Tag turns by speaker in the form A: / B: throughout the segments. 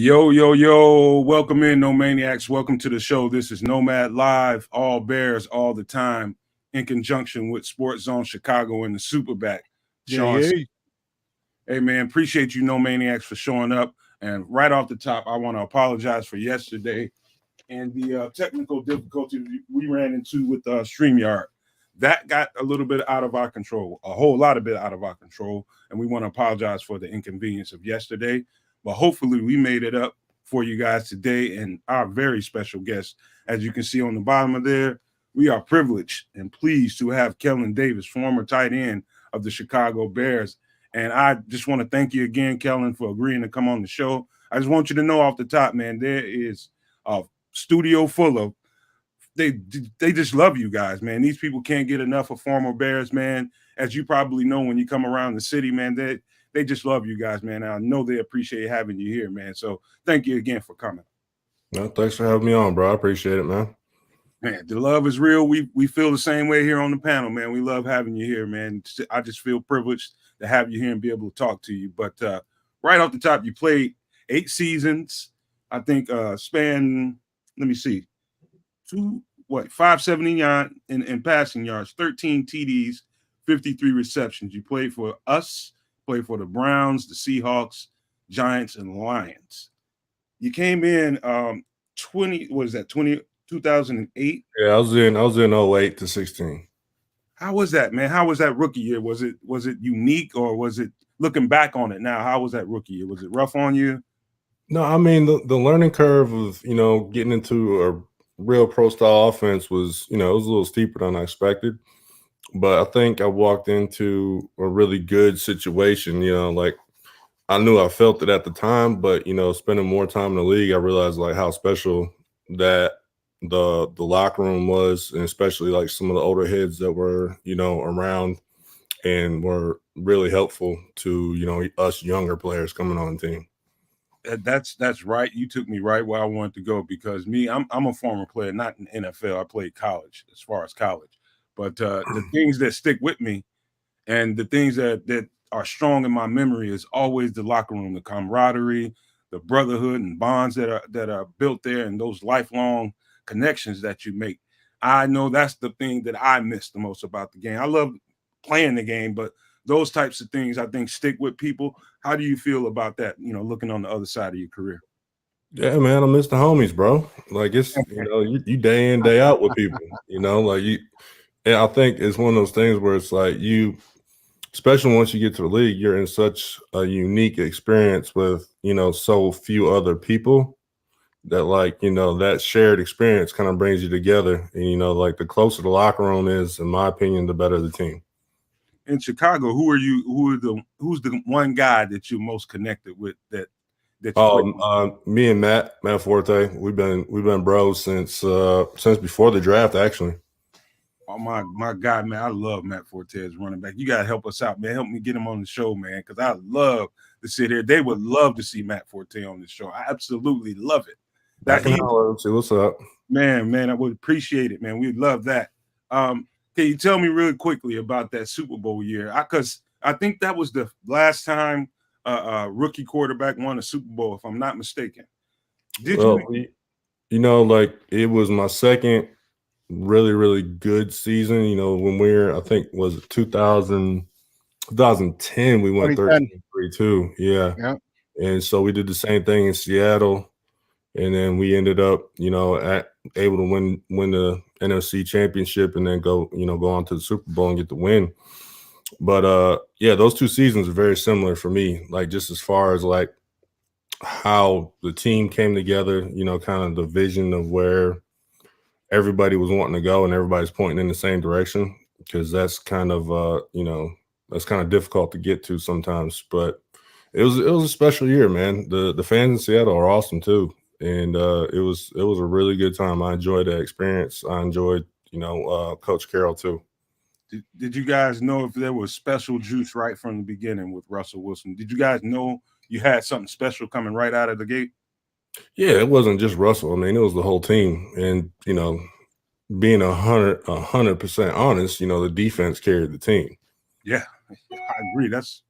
A: Yo, yo, yo, welcome in, No Maniacs. Welcome to the show. This is Nomad Live, all Bears, all the time, in conjunction with Sports Zone Chicago and the SuperBack. Shawn Sierra. Hey, man, appreciate you, No Maniacs, for showing up. And right off the top, I want to apologize for yesterday and the technical difficulty we ran into with StreamYard. That got a little bit out of our control, a whole lot of bit out of our control. And we want to apologize for the inconvenience of yesterday. But hopefully we made it up for you guys today. And our very special guest, as you can see on the bottom of there, we are privileged and pleased to have Kellen Davis, former tight end of the Chicago Bears. And I just want to thank you again, Kellen, for agreeing to come on the show. I just want you to know off the top, man, there is a studio full of they just love you guys, man. These people can't get enough of former Bears, man. As you probably know, when you come around the city, man, they just love you guys, man. I know they appreciate having you here, man. So thank you again for coming.
B: No, thanks for having me on, bro. I appreciate it, man.
A: Man, the love is real. We feel the same way here on the panel, man. We love having you here, man. I just feel privileged to have you here and be able to talk to you. But right off the top, you played 8 seasons. I think span, let me see, 579 in passing yards, 13 TDs, 53 receptions. You played for us, played for the Browns, the Seahawks, Giants, and Lions. You came in 2008?
B: Yeah, I was in 08 to 16.
A: How was that, man? How was that rookie year? Was it unique, or was it, looking back on it now, how was that rookie year? Was it rough on you?
B: No, I mean the learning curve of, getting into a real pro style offense was, it was a little steeper than I expected. But I think I walked into a really good situation, like I knew I felt it at the time, but, spending more time in the league, I realized like how special that the locker room was, and especially like some of the older heads that were, around and were really helpful to, us younger players coming on the team.
A: That's right. You took me right where I wanted to go, because I'm a former player, not in NFL. I played college, as far as college. But the things that stick with me and the things that are strong in my memory is always the locker room, the camaraderie, the brotherhood and bonds that are built there, and those lifelong connections that you make. I know that's the thing that I miss the most about the game. I love playing the game, but those types of things I think stick with people. How do you feel about that, looking on the other side of your career?
B: Yeah, man, I miss the homies, bro. Like it's, you day in, day out with people, like you. And I think it's one of those things where it's like especially once you get to the league, you're in such a unique experience with, so few other people that like, that shared experience kind of brings you together. And, like the closer the locker room is, in my opinion, the better the team.
A: In Chicago, who's the one guy that you're most connected with that
B: me and Matt Forte, we've been bros since before the draft, actually.
A: Oh, my guy, man, I love Matt Forte as running back. You got to help us out, man. Help me get him on the show, man, because I love to sit here. They would love to see Matt Forte on the show. I absolutely love it.
B: See what's up.
A: Man, I would appreciate it, man. We'd love that. Can you tell me really quickly about that Super Bowl year? Because I think that was the last time a rookie quarterback won a Super Bowl, if I'm not mistaken.
B: Like it was my second really, really good season. When I think was it 2010, we went 13-3 yeah. And so we did the same thing in Seattle, and then we ended up able to win the NFC championship, and then go on to the Super Bowl and get the win. But those 2 seasons are very similar for me, like just as far as like how the team came together, kind of the vision of where everybody was wanting to go and everybody's pointing in the same direction, because that's kind of that's kind of difficult to get to sometimes. But it was a special year, man. The fans in Seattle are awesome too, and it was a really good time. I enjoyed that experience. I enjoyed Coach Carroll too.
A: Did you guys know if there was special juice right from the beginning with Russell Wilson? Did you guys know you had something special coming right out of the gate?
B: Yeah, it wasn't just Russell. I mean, it was the whole team. And, being 100% honest, the defense carried the team.
A: Yeah, I agree. That's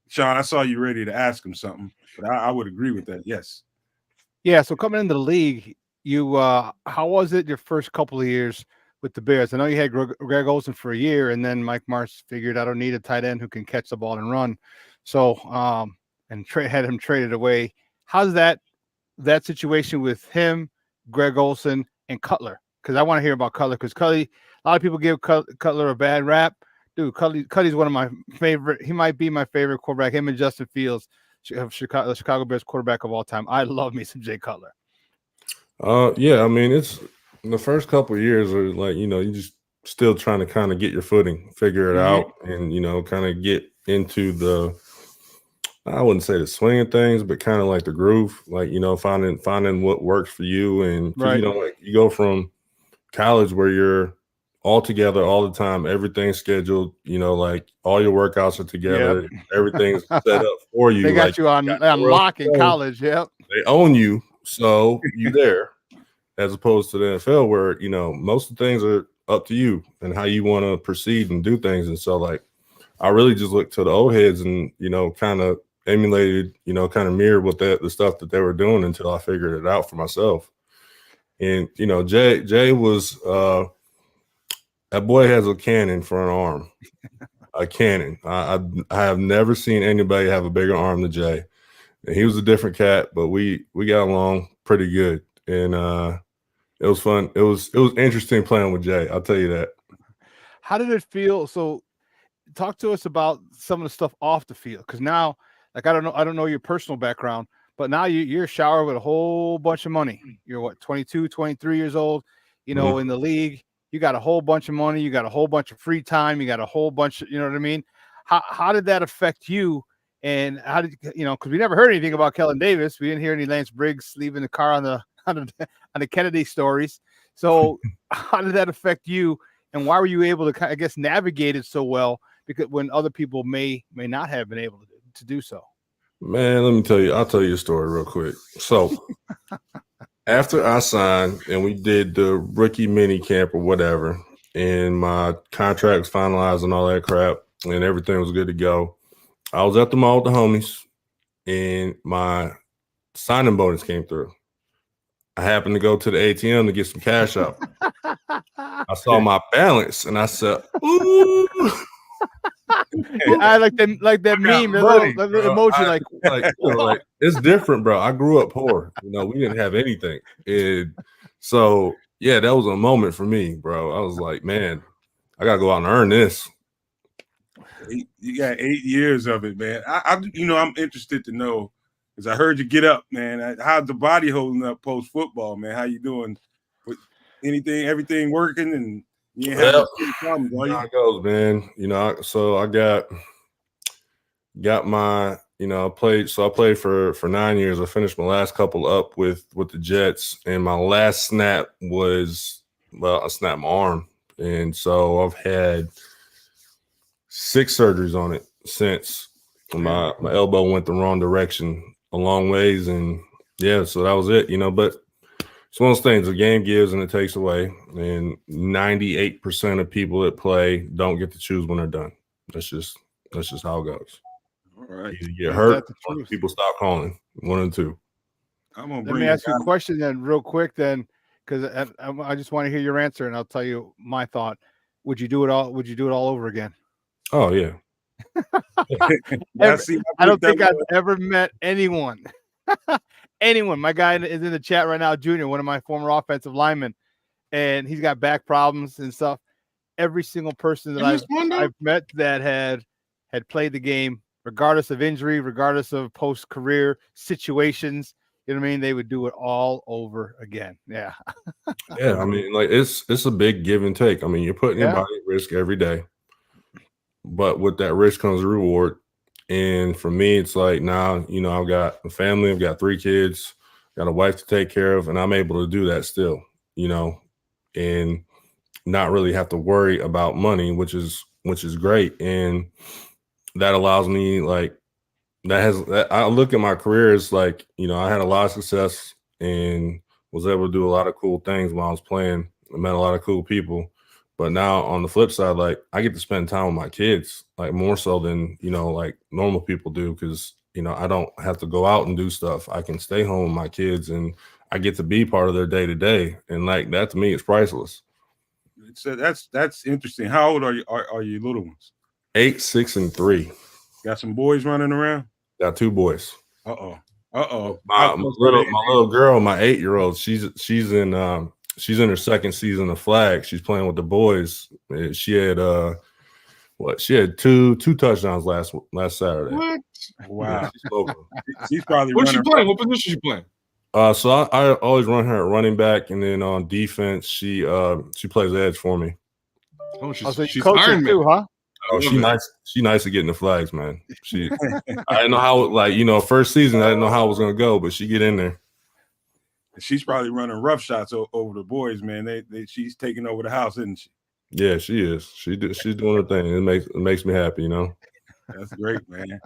A: Shawn. I saw you ready to ask him something, but I would agree with that. Yes.
C: Yeah. So coming into the league, you how was it your first couple of years with the Bears? I know you had Greg Olsen for a year, and then Mike Martz figured I don't need a tight end who can catch the ball and run. So and had him traded away. How's that situation with him, Greg Olsen, and Cutler? Because I want to hear about Cutler. Because a lot of people give Cutler a bad rap. Dude, Cuddy's one of my favorite. He might be my favorite quarterback. Him and Justin Fields, the Chicago Bears quarterback of all time. I love me some Jay Cutler.
B: Yeah, I mean, it's the first couple of years are like, you just still trying to kind of get your footing, figure it out, and kind of get into the, I wouldn't say the swing of things, but kind of like the groove, like finding what works for you, and
C: right.
B: Like you go from college where you're all together all the time, everything's scheduled, like all your workouts are together, everything's set up for you.
C: They got you on lock in college. Yep,
B: they own you, so you there. As opposed to the NFL, where most of the things are up to you and how you want to proceed and do things. And so, like, I really just looked to the old heads and kind of emulated, kind of mirrored what the stuff that they were doing until I figured it out for myself. And Jay was that boy has a cannon for an arm, a cannon. I have never seen anybody have a bigger arm than Jay. And he was a different cat, but we got along pretty good, and it was fun. It was interesting playing with Jay. I'll tell you that.
C: How did it feel? So, talk to us about some of the stuff off the field, because now, like, I don't know your personal background, but now you're showered with a whole bunch of money. You're what, 22, 23 years old, in the league. You got a whole bunch of money. You got a whole bunch of free time. You got a whole bunch of, you know what I mean? How did that affect you? And how did because we never heard anything about Kellen Davis. We didn't hear any Lance Briggs leaving the car on the Kennedy stories. So how did that affect you? And why were you able to, I guess, navigate it so well? Because when other people may not have been able to do so.
B: Man, let me tell you. I'll tell you a story real quick. So after I signed and we did the rookie mini camp or whatever, and my contract was finalized and all that crap, and everything was good to go, I was at the mall with the homies, and my signing bonus came through. I happened to go to the ATM to get some cash out. I saw my balance, and I said, "Ooh."
C: I like that meme, that little emoji,
B: like it's different, bro. I grew up poor. We didn't have anything, and so yeah, that was a moment for me, bro. I was like, man, I gotta go out and earn this.
A: You got 8 years of it, man. I'm interested to know, because I heard you get up, man. How's the body holding up post football, man? How you doing? With everything working, and you ain't having problems, are you?
B: How it goes, man. So I got my, I played for 9 years. I finished my last couple up with the Jets, and my last snap was, I snapped my arm, and so I've had 6 surgeries on it since. My elbow went the wrong direction a long ways, and yeah, so that was it, but it's one of those things. The game gives and it takes away, and 98% of people that play don't get to choose when they're done. That's just how it goes.
A: All right.
B: You get hurt, people stop calling. 1 and 2.
C: Let me ask you a question then, real quick, then, because I just want to hear your answer, and I'll tell you my thought. Would you do it all over again?
B: Oh yeah.
C: I don't think I've ever met anyone. My guy is in the chat right now, Junior, one of my former offensive linemen, and he's got back problems and stuff. Every single person that I've met that had played the game, regardless of injury, regardless of post-career situations, you know what I mean? They would do it all over again. Yeah.
B: Yeah, I mean, like it's a big give and take. I mean, you're putting your body at risk every day, but with that risk comes a reward. And for me, it's like now, I've got a family, I've got 3 kids, got a wife to take care of, and I'm able to do that still, and not really have to worry about money, which is great. And that allows me, like, I look at my career as like, I had a lot of success and was able to do a lot of cool things while I was playing. I met a lot of cool people. But now on the flip side, like I get to spend time with my kids, like more so than, like normal people do, because you know, I don't have to go out and do stuff. I can stay home with my kids and I get to be part of their day to day. And like that to me is priceless.
A: So that's interesting. How old are you? Are you little ones?
B: 8, 6, and 3.
A: Got some boys running around?
B: Got 2 boys.
A: My
B: little girl, my 8-year-old, she's in her second season of flag. She's playing with the boys. She had she had two touchdowns last Saturday.
A: What? Wow.
B: Yeah,
A: she's probably
D: What's she playing? What position is she playing?
B: So I always run her at running back, and then on defense, she plays edge for me.
D: Oh, she's
C: Iron too, huh?
B: Oh, she nice at getting the flags, man. I didn't know how, first season I didn't know how it was gonna go, but she get in there.
A: She's probably running rough shots over the boys, man. She's taking over the house, isn't she?
B: Yeah, she is. She's doing her thing. It makes me happy,
A: That's great, man.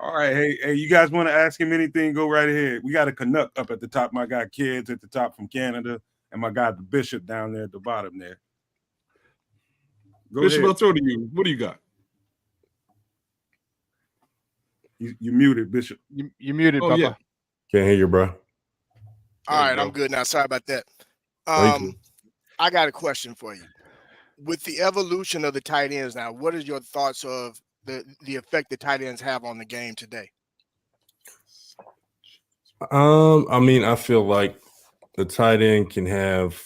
A: All right, hey, you guys want to ask him anything? Go right ahead. We got a Canuck up at the top. My guy Kedz at the top from Canada, and my guy the Bishop down there at the bottom there.
D: Bishop, I'll throw to you. What do you got?
A: You muted, Bishop.
C: You muted,
D: Papa.
C: Yeah.
B: Can't hear you, bro.
E: All right, I'm good now. Sorry about that. I got a question for you. With the evolution of the tight ends now, what is your thoughts of the effect the tight ends have on the game today?
B: I mean, I feel like the tight end can have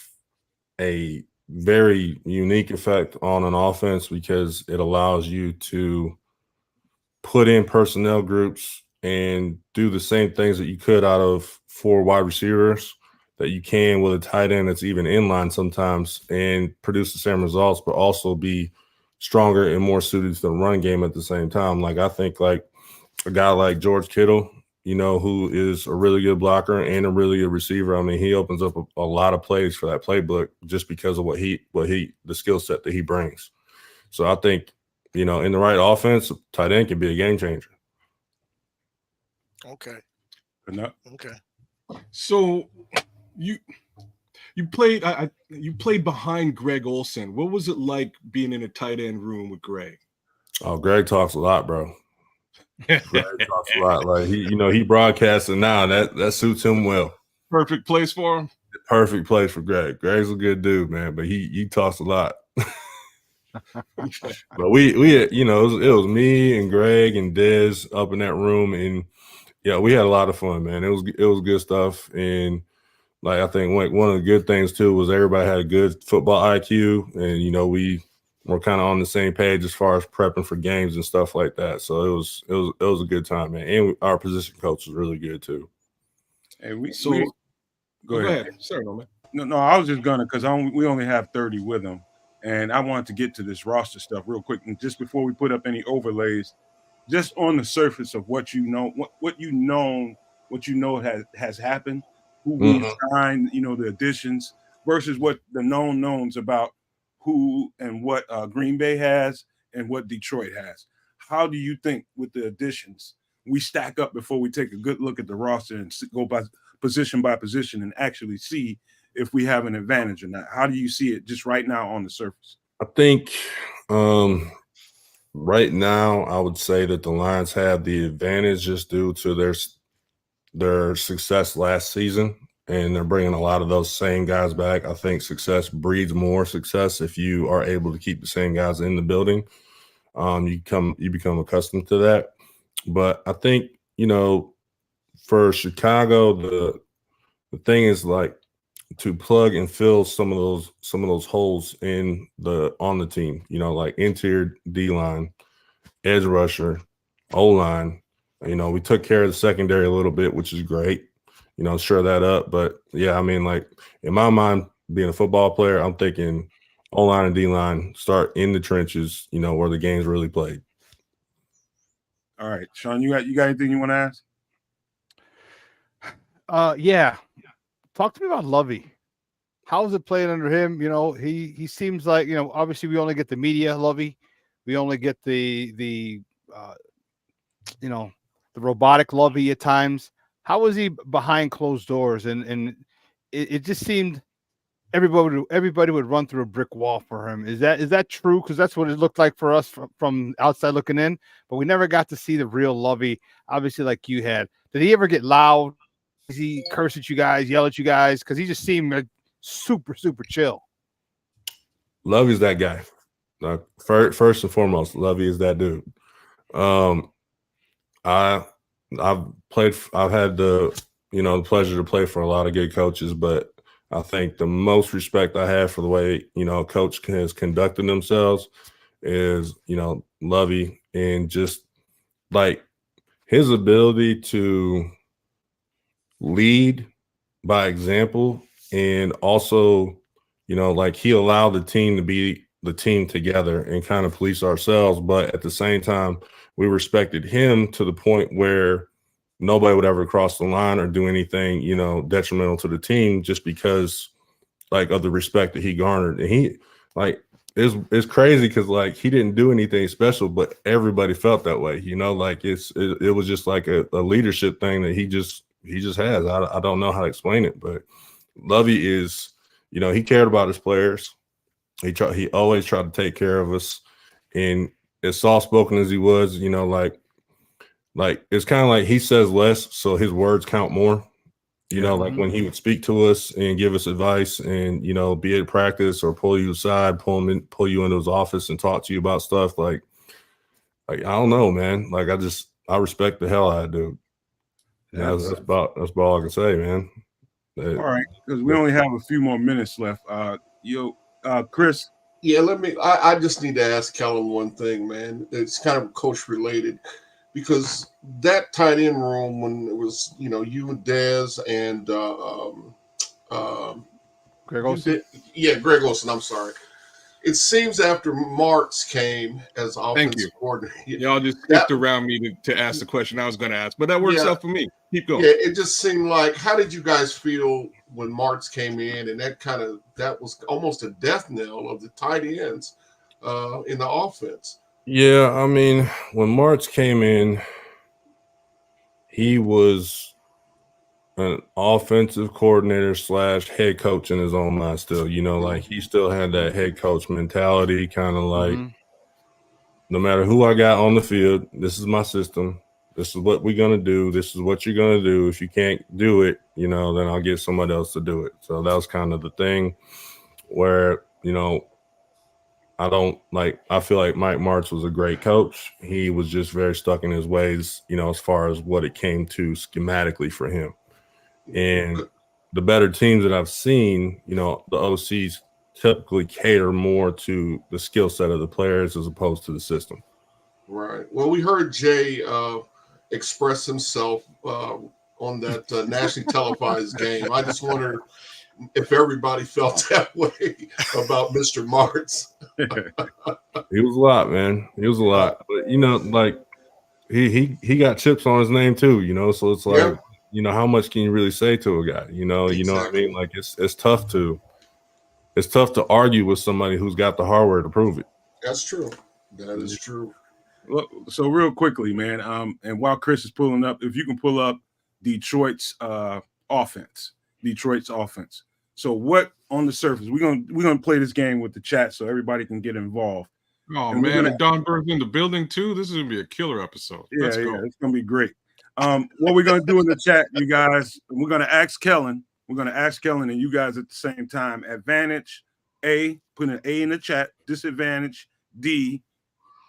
B: a very unique effect on an offense because it allows you to put in personnel groups and do the same things that you could out of 4 wide receivers that you can with a tight end that's even in line sometimes and produce the same results, but also be stronger and more suited to the run game at the same time. Like I think like a guy like George Kittle, who is a really good blocker and a really good receiver. I mean, he opens up a lot of plays for that playbook just because of the skill set that he brings. So I think, in the right offense, tight end can be a game changer.
E: Okay.
A: Okay.
D: So you played behind Greg Olsen. What was it like being in a tight end room with Greg?
B: Oh, Greg talks a lot, bro. Greg talks a lot. Like he broadcasting now. That suits him well.
D: Perfect place for him.
B: Perfect place for Greg. Greg's a good dude, man, but he talks a lot. But we it was me and Greg and Dez up in that room, and yeah, we had a lot of fun, man. It was good stuff, and like I think one of the good things too was everybody had a good football IQ, and we were kind of on the same page as far as prepping for games and stuff like that. So it was a good time, man. And our position coach was really good too.
A: And
D: go ahead. Sorry, man.
A: No, I was just gonna because we only have 30 with them. And I wanted to get to this roster stuff real quick. And just before we put up any overlays, just on the surface of what you know has happened, who we signed, the additions versus what the known knowns about who and what Green Bay has and what Detroit has. How do you think with the additions we stack up before we take a good look at the roster and go by position and actually see if we have an advantage or not? How do you see it just right now on the surface?
B: I think right now I would say that the Lions have the advantage just due to their success last season, and they're bringing a lot of those same guys back. I think success breeds more success if you are able to keep the same guys in the building. You become accustomed to that. But I think, for Chicago, the thing is like to plug and fill some of those holes on the team, like interior D-line, edge rusher, O-line. We took care of the secondary a little bit, which is great, shore that up. But yeah, I mean, like in my mind, being a football player, I'm thinking O-line and D-line start in the trenches, where the game's really played.
A: All right, Shawn, you got anything you want to
C: ask? Yeah. Talk to me about Lovey. How is it playing under him? He seems like, obviously we only get the media Lovey. We only get the robotic Lovey at times. How was he behind closed doors? And it just seemed, everybody would run through a brick wall for him. Is that true? Because that's what it looked like for us from outside looking in. But we never got to see the real Lovey, obviously, like you had. Did he ever get loud? Does he curse at you guys, yell at you guys? Because he just seemed like super, super chill.
B: Lovey's that guy. First and foremost, Lovey is that dude. I've had the pleasure to play for a lot of good coaches, but I think the most respect I have for the way coach has conducted themselves is Lovey, and just like his ability to lead by example, and also like he allowed the team to be the team together and kind of police ourselves, but at the same time we respected him to the point where nobody would ever cross the line or do anything, detrimental to the team just because like of the respect that he garnered. And he like, it's crazy because like he didn't do anything special, but everybody felt that way, like it was just like a leadership thing that he just has. I don't know how to explain it, but Lovey is, he cared about his players. He always tried to take care of us. And as soft-spoken as he was, like it's kind of like he says less, so his words count more. Like when he would speak to us and give us advice, and be at practice or pull you aside, pull you into his office and talk to you about stuff. Like I don't know, man. Like I respect the hell out of dude. That's about all I can say, man.
A: All right, because we only have a few more minutes left. Chris.
F: Yeah, I just need to ask Kellen one thing, man. It's kind of coach related. Because that tight end room, when it was, you and Dez and
C: Greg Olsen.
F: Greg Olsen, I'm sorry. It seems after Marks came as offensive coordinator.
D: Y'all just skipped around me to ask the question I was going to ask, but that works out for me. Keep going.
F: Yeah, it just seemed like, how did you guys feel when Marks came in, and that was almost a death knell of the tight ends in the offense?
B: Yeah, I mean, when March came in, he was an offensive coordinator / head coach in his own mind still. Like he still had that head coach mentality, kind of like, no matter who I got on the field, this is my system. This is what we're going to do. This is what you're going to do. If you can't do it, then I'll get somebody else to do it. So that was kind of the thing where, I feel like Mike Martz was a great coach. He was just very stuck in his ways, as far as what it came to schematically for him. And the better teams that I've seen, the OCs typically cater more to the skill set of the players as opposed to the system.
F: Right. Well, we heard Jay express himself on that nationally televised game. I just wonder if everybody felt that way about Mr. Martz.
B: He was a lot, man. He was a lot. But like he got chips on his name too, so it's like, how much can you really say to a guy? Exactly. You know what I mean? Like it's tough to argue with somebody who's got the hardware to prove it.
F: That's true. That is true.
A: Well, so real quickly, man, and while Chris is pulling up, if you can pull up Detroit's offense. So what on the surface? We're gonna play this game with the chat so everybody can get involved.
D: Oh and man, and Don Burns in the building too. This is gonna be a killer episode.
A: Yeah, it's gonna be great. What we're gonna do in the chat, you guys, we're gonna ask Kellen. And you guys at the same time. Advantage A, put an A in the chat. Disadvantage D,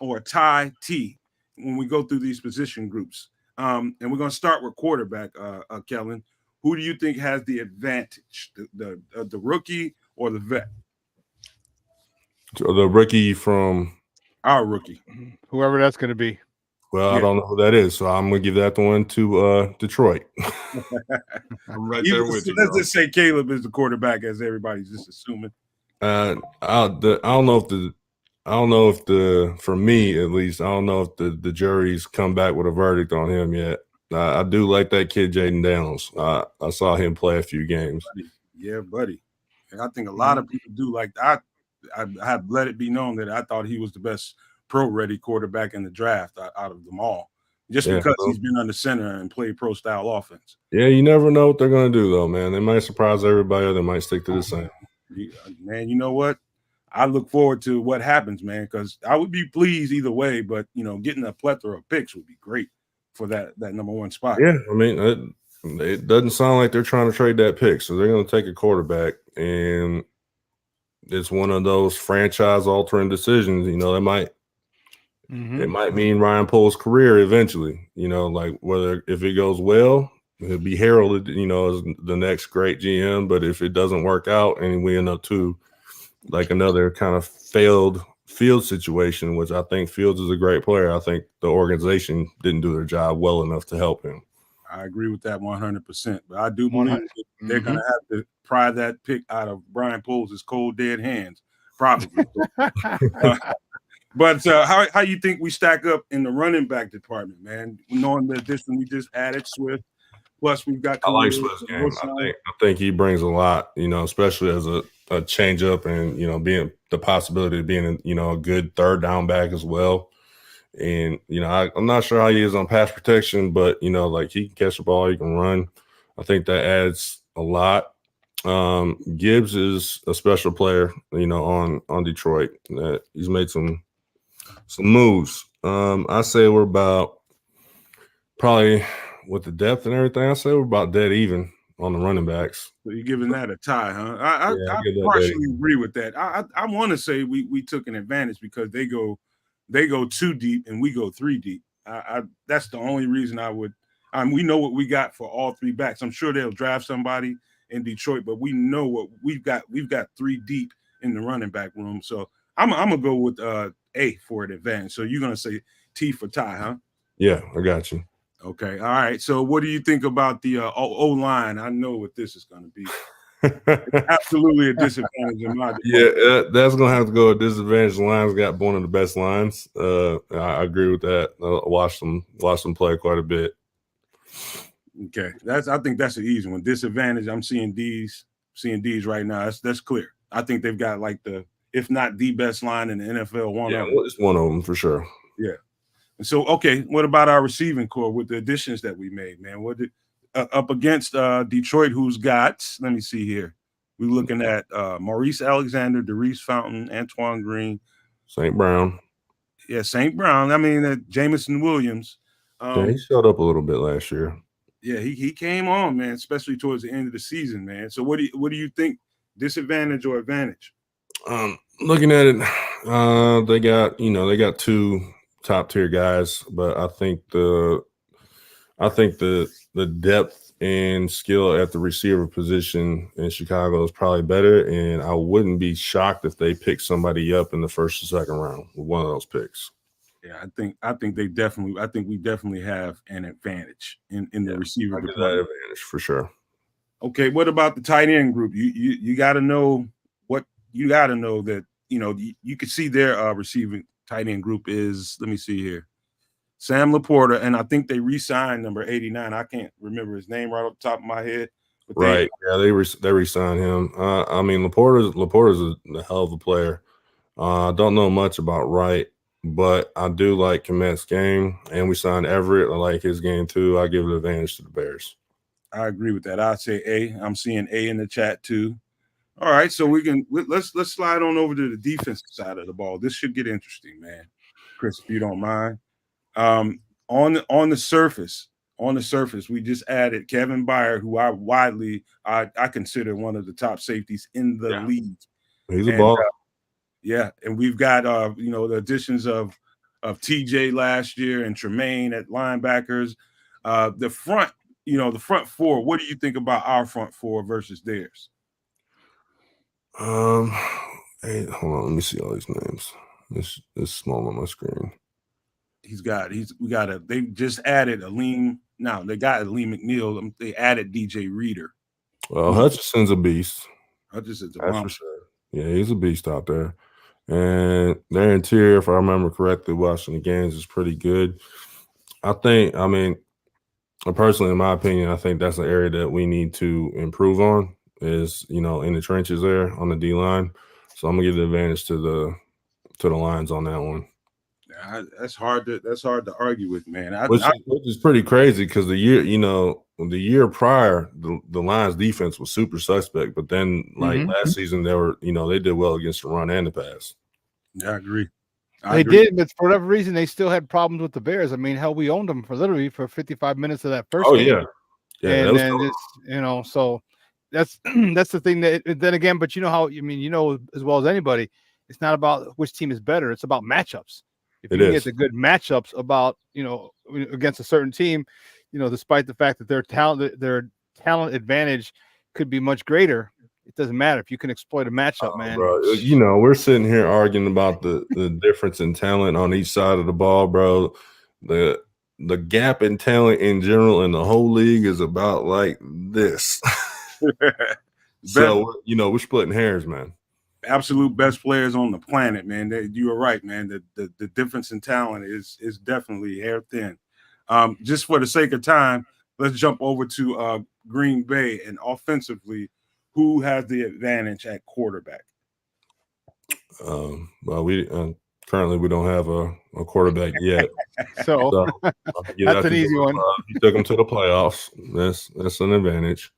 A: or tie T. When we go through these position groups, and we're gonna start with quarterback. Kellen, who do you think has the advantage, the rookie or the vet?
B: The rookie from
A: our rookie,
C: whoever that's going to be.
B: Well, I don't know who that is, so I'm going to give that one to Detroit.
D: I'm right there with you.
A: Let's just say Caleb is the quarterback, as everybody's just assuming.
B: I don't know if for me at least, I don't know if the jury's come back with a verdict on him yet. I do like that kid, Jaden Daniels. I saw him play a few games.
A: Yeah, buddy. And I think a lot of people do. Like I have let it be known that I thought he was the best pro-ready quarterback in the draft out of them all, just because he's been under center and played pro-style offense.
B: Yeah, you never know what they're going to do, though, man. They might surprise everybody, or they might stick to the same.
A: Man, you know what? I look forward to what happens, man, because I would be pleased either way, but getting a plethora of picks would be great for that number one spot.
B: Yeah, I mean, it doesn't sound like they're trying to trade that pick, so they're going to take a quarterback, and it's one of those franchise-altering decisions. That might it might mean Ryan Poles' career eventually. Like whether if it goes well, he'll be heralded, as the next great GM. But if it doesn't work out and we end up to like another kind of failed Fields situation, which I think Fields is a great player, I think the organization didn't do their job well enough to help him.
A: I agree with that 100%. But I do believe they're going to have to pry that pick out of Brian Poles' cold, dead hands, probably. But how you think we stack up in the running back department, man? Knowing the addition we just added, Swift, plus we've got.
B: I like Swift's game. I think he brings a lot, especially as a change up and being the possibility of being a good third down back as well. And I'm not sure how he is on pass protection, but like he can catch the ball, he can run. I think that adds a lot. Gibbs is a special player, on Detroit. He's made some moves. I say we're about probably with the depth and everything. I say we're about dead even on the running backs.
A: So you're giving that a tie, huh? I partially agree with that. I want to say we took an advantage because they go 2 deep and we go 3 deep. That's the only reason I would. We know what we got for all 3 backs. I'm sure they'll draft somebody in Detroit, but we know what we've got. We've got 3 deep in the running back room. So I'm gonna go with A for an advantage. So you're gonna say T for tie, huh?
B: Yeah, I got you.
A: Okay, all right. So what do you think about the O-line? I know what this is gonna be. It's absolutely a disadvantage in my department.
B: Yeah, that's gonna have to go a disadvantage. The line's got one of the best lines. I agree with that. I watched them play quite a bit.
A: Okay, I think that's an easy one. Disadvantage. I'm seeing D's right now. That's clear. I think they've got like if not the best line in the NFL.
B: It's one of them for sure.
A: Yeah. And so, okay, what about our receiving core with the additions that we made, man? What did up against Detroit, who's got? Let me see here. We're looking at Maurice Alexander, Darius Fountain, Antoine Green,
B: St. Brown.
A: Yeah, St. Brown. I mean, Jamison Williams.
B: He showed up a little bit last year.
A: Yeah, he came on, man, especially towards the end of the season, man. So what do you think? Disadvantage or advantage?
B: Looking at it, they got 2 top tier guys, but I think the depth and skill at the receiver position in Chicago is probably better, and I wouldn't be shocked if they pick somebody up in the first or second round with one of those picks.
A: Yeah, I think we definitely have an advantage in the receiver department.
B: That advantage for sure.
A: Okay, what about the tight end group? You got to know that you can see their receiving tight end group is. Let me see here, Sam Laporta, and I think they re-signed number 89. I can't remember his name right off the top of my head. But
B: they re-signed him. I mean, Laporta's a hell of a player. I don't know much about Wright, but I do like Komet's game, and we signed Everett. I like his game too. I give it advantage to the Bears.
A: I agree with that. I'd say A. I'm seeing A in the chat too. All right, so let's slide on over to the defensive side of the ball. This should get interesting, man. Chris, if you don't mind. On the surface, we just added Kevin Byard, who I consider one of the top safeties in the league.
B: He's a baller.
A: And we've got the additions of TJ last year and Tremaine at linebackers. The front 4. What do you think about our front 4 versus theirs?
B: Hey, hold on, let me see all these names. It's small on my screen.
A: They just added Aleem. Now they got Aleem McNeil. They added DJ Reader.
B: Well, Hutchinson's a beast.
A: Hutchinson's a
B: That's
A: bomb.
B: for sure. Yeah, he's a beast out there. And their interior, if I remember correctly, watching the games is pretty good. Personally, in my opinion, I think that's an area that we need to improve on is, in the trenches there on the D line. So I'm gonna give the advantage to the lines on that one.
A: That's hard to argue with, man.
B: Which is pretty crazy because the year prior, the Lions defense was super suspect, but then last season they did well against the run and the pass.
A: Yeah, I agree.
C: They did, but for whatever reason, they still had problems with the Bears. I mean, hell, we owned them for 55 minutes of that first game. And then so that's the thing that then again, but you know how as well as anybody, it's not about which team is better, it's about matchups. If you get the good matchups about against a certain team, despite the fact that their talent advantage could be much greater, it doesn't matter if you can exploit a matchup, man.
B: Bro, we're sitting here arguing about the difference in talent on each side of the ball, bro. The gap in talent in general in the whole league is about like this. So we're splitting hairs, man.
A: Absolute best players on the planet, man. You are right, man. The difference in talent is definitely hair thin. Just for the sake of time, let's jump over to Green Bay, and offensively, who has the advantage at quarterback?
B: Well, we currently we don't have a quarterback yet.
C: so that's an easy one.
B: You took them to the playoffs. That's an advantage.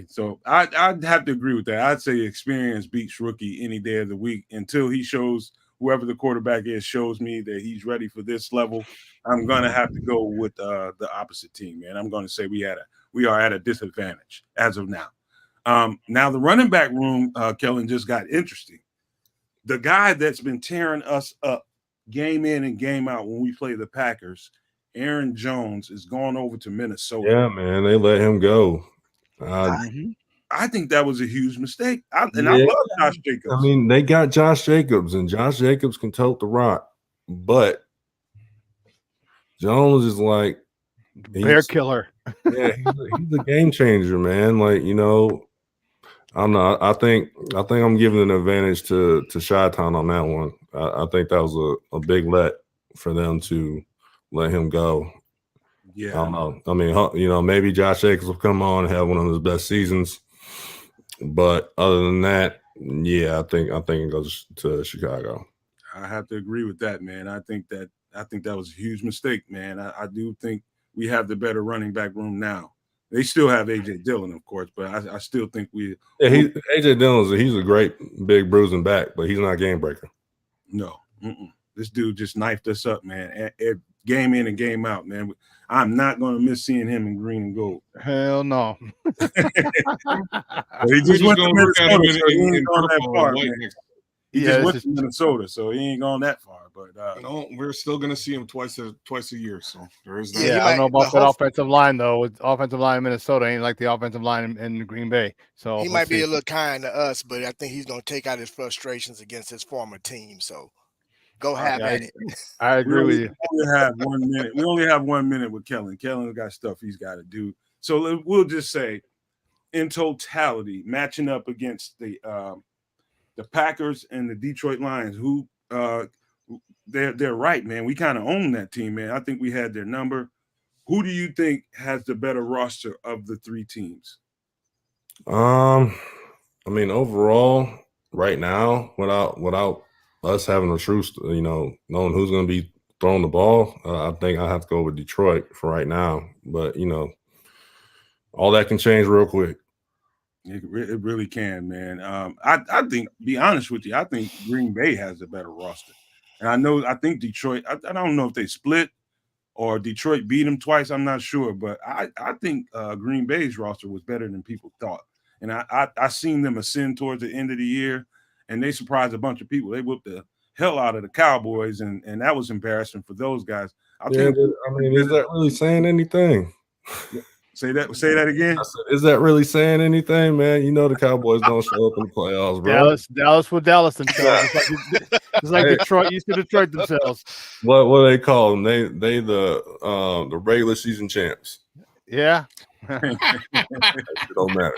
A: So I'd have to agree with that. I'd say experience beats rookie any day of the week until he shows, whoever the quarterback is, shows me that he's ready for this level. I'm gonna have to go with the opposite team, man. I'm gonna say we are at a disadvantage as of now. Now the running back room, Kellen, just got interesting. The guy that's been tearing us up game in and game out when we play the Packers, Aaron Jones, is going over to Minnesota.
B: Yeah, man, they let him go.
A: I think that was a huge mistake. I love Josh Jacobs.
B: I mean, they got Josh Jacobs, and Josh Jacobs can tote the rock, but Jones is like
C: bear killer.
B: Yeah, he's a game changer, man. Like, I'm not. I think I'm giving an advantage to Chi-Town on that one. I think that was a big let for them to let him go.
A: Yeah,
B: I don't know. I mean, maybe Josh Jacobs will come on and have one of his best seasons, but other than that, yeah, I think it goes to Chicago.
A: I have to agree with that, man. I think that was a huge mistake, man. I do think we have the better running back room now. They still have A.J. Dillon, of course, but I still think we.
B: Yeah, A.J. Dillon he's a great big bruising back, but he's not a game breaker.
A: No, this dude just knifed us up, man. Game in and game out, man. I'm not going to miss seeing him in green and gold.
C: Hell no.
A: He just went to Minnesota, so he ain't gone that far, man. He just went to Minnesota, so he ain't gone that far. But
D: no, we're still going to see him twice a year. So there is that.
C: Yeah, I don't know about that offensive line though. With offensive line in Minnesota ain't like the offensive line in Green Bay. So
E: he might be a little kind to us, but I think he's going to take out his frustrations against his former team. So go have at it.
C: I agree with you.
A: We only have 1 minute with Kellen. Kellen's got stuff he's got to do. So we'll just say, in totality, matching up against the Packers and the Detroit Lions, who they're right, man. We kind of own that team, man. I think we had their number. Who do you think has the better roster of the three teams?
B: I mean, overall, right now, without us having a truce, knowing who's going to be throwing the ball, I think I have to go with Detroit for right now. But all that can change real quick.
A: It really can, man. I think, be honest with you, I think Green Bay has a better roster. And I think Detroit, I don't know if they split or Detroit beat them twice. I'm not sure. But I think Green Bay's roster was better than people thought. And I seen them ascend towards the end of the year, and they surprised a bunch of people. They whooped the hell out of the Cowboys, and that was embarrassing for those guys.
B: Is that really saying anything?
A: Say that again.
B: I said, is that really saying anything, man? The Cowboys don't show up in the playoffs, bro.
C: Dallas with Dallas themselves. It's like Detroit used to Detroit themselves.
B: What do they call them? They the regular season champs.
C: Yeah.
B: It don't matter.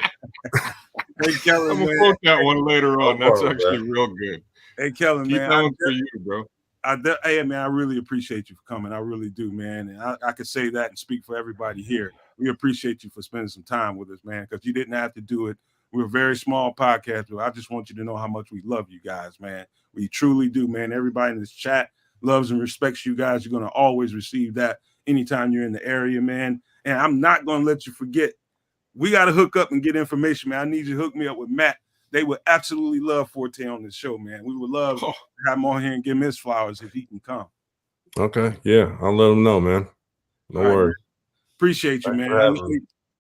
A: Hey, Kellen,
D: I'm gonna quote that one later on. That's actually real good.
A: Hey, Kellen,
D: Keep
A: man.
D: that one for you, bro.
A: Hey, man, I really appreciate you for coming. I really do, man. And I could say that and speak for everybody here. We appreciate you for spending some time with us, man, because you didn't have to do it We're a very small podcast, but I just want you to know how much we love you guys, man. We truly do, man. Everybody in this chat loves and respects you guys. You're going to always receive that anytime you're in the area, man. And I'm not going to let you forget. We got to hook up and get information, man. I need you to hook me up with Matt. They would absolutely love Forte on this show, man. We would love to have him on here and give him his flowers if he can come.
B: Okay. Yeah. I'll let him know, man. No worries.
A: Appreciate you, man.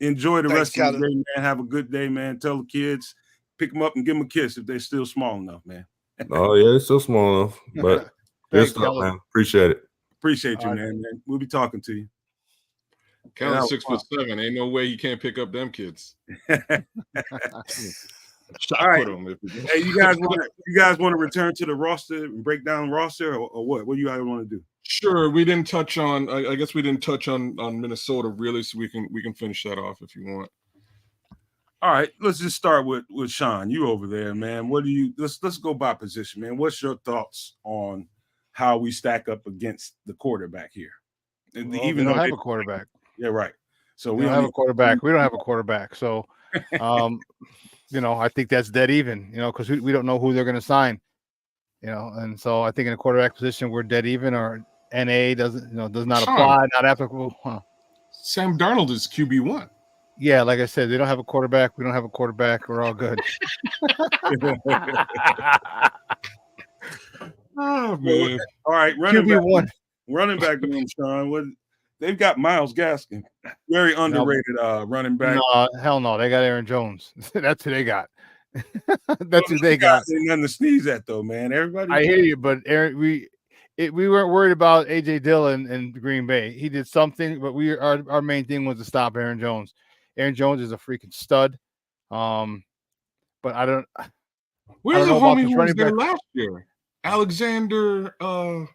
A: Enjoy the rest of the day, man. Have a good day, man. Tell the kids, pick them up and give them a kiss if they're still small enough, man.
B: Oh, yeah. They're still small enough. But good stuff, man. Appreciate it.
A: Appreciate you, man. We'll be talking to you.
D: Kellen 6'7". Ain't no way you can't pick up them kids.
A: All right. Hey, you guys want to return to the roster and break down roster or what? What do you guys want to do?
D: Sure. We didn't touch on. I guess we didn't touch on Minnesota really, so we can finish that off if you want.
A: All right. Let's just start with Shawn. You over there, man. What do you? Let's go by position, man. What's your thoughts on how we stack up against the quarterback here?
C: Well, even though we don't have a quarterback.
A: Yeah, right. So
C: we don't have a quarterback. We don't have a quarterback. So, I think that's dead even. Because we don't know who they're going to sign. And so I think in a quarterback position we're dead even, or NA does not apply, not applicable.
D: Sam Darnold is QB1.
C: Yeah, like I said, they don't have a quarterback. We don't have a quarterback. We're all good.
D: Oh man!
A: All right, running back room, Shawn. They've got Myles Gaskin, very underrated running back.
C: No, hell no, they got Aaron Jones. That's who they got. That's who they got.
A: Nothing to sneeze at, though, man. Everybody.
C: I hear you, but Aaron, we weren't worried about AJ Dillon in Green Bay. He did something, but our main thing was to stop Aaron Jones. Aaron Jones is a freaking stud. But I don't.
D: Where's the homie who was there last year? Alexander. Who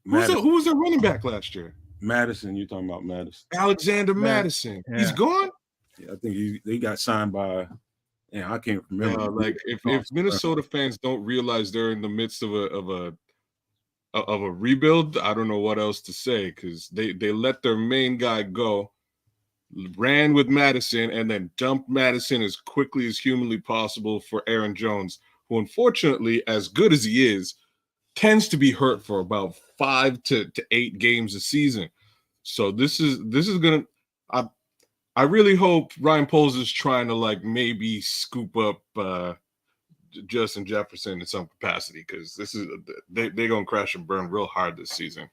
D: was their running back last year?
A: Madison. You're talking about Madison.
D: Alexander Madison. Yeah. He's gone.
A: Yeah, I think they got signed by. Yeah, I can't remember.
D: If Minnesota fans don't realize they're in the midst of a rebuild, I don't know what else to say, because they let their main guy go, ran with Madison, and then dumped Madison as quickly as humanly possible for Aaron Jones, who unfortunately, as good as he is, tends to be hurt for about 5 to 8 games a season. So this is gonna. I really hope Ryan Poles is trying to maybe scoop up Justin Jefferson in some capacity, because they're gonna crash and burn real hard this season.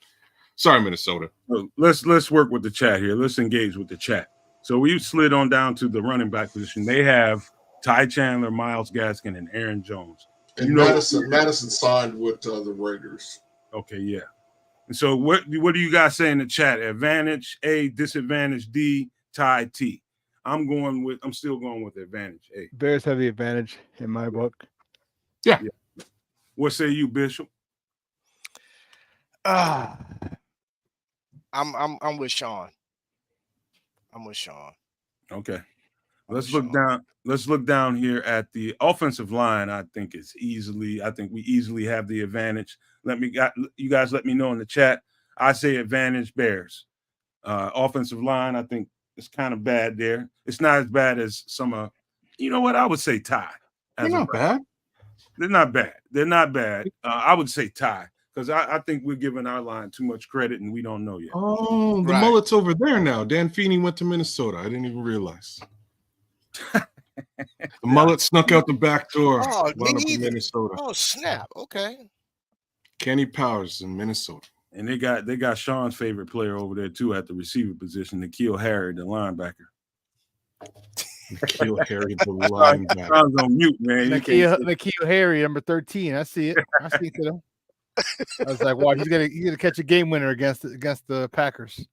D: Sorry, Minnesota.
A: Let's work with the chat here. Let's engage with the chat. So we slid on down to the running back position. They have Ty Chandler, Myles Gaskin, and Aaron Jones.
F: And Madison signed with the Raiders.
A: Okay, yeah. And so what do you guys say in the chat? Advantage A, disadvantage D, tie T. I'm still going with advantage A.
C: Bears have the advantage in my book.
D: Yeah.
A: What say you, Bishop?
E: I'm with Shawn.
A: Okay. Let's look down here at the offensive line. I think we easily have the advantage. You guys let me know in the chat. I say advantage Bears. Offensive line, I think it's kind of bad there. It's not as bad as some you know what? I would say tie.
D: They're not bad.
A: They're not bad. They're not bad. I would say tie, because I think we're giving our line too much credit and we don't know yet.
D: Oh, the mullet's over there now. Dan Feeney went to Minnesota. I didn't even realize. The mullet snuck out the back door.
E: Oh,
D: in Minnesota.
E: Oh, snap. Okay.
D: Kenny Powers in Minnesota.
A: And they got Sean's favorite player over there too at the receiver position, N'Keal Harry, the linebacker.
D: N'Keal Harry, the linebacker.
A: Sean's on mute, man.
C: N'Keal Harry, number 13. I see it. I see it. I was like, wow, he's gonna catch a game winner against the Packers.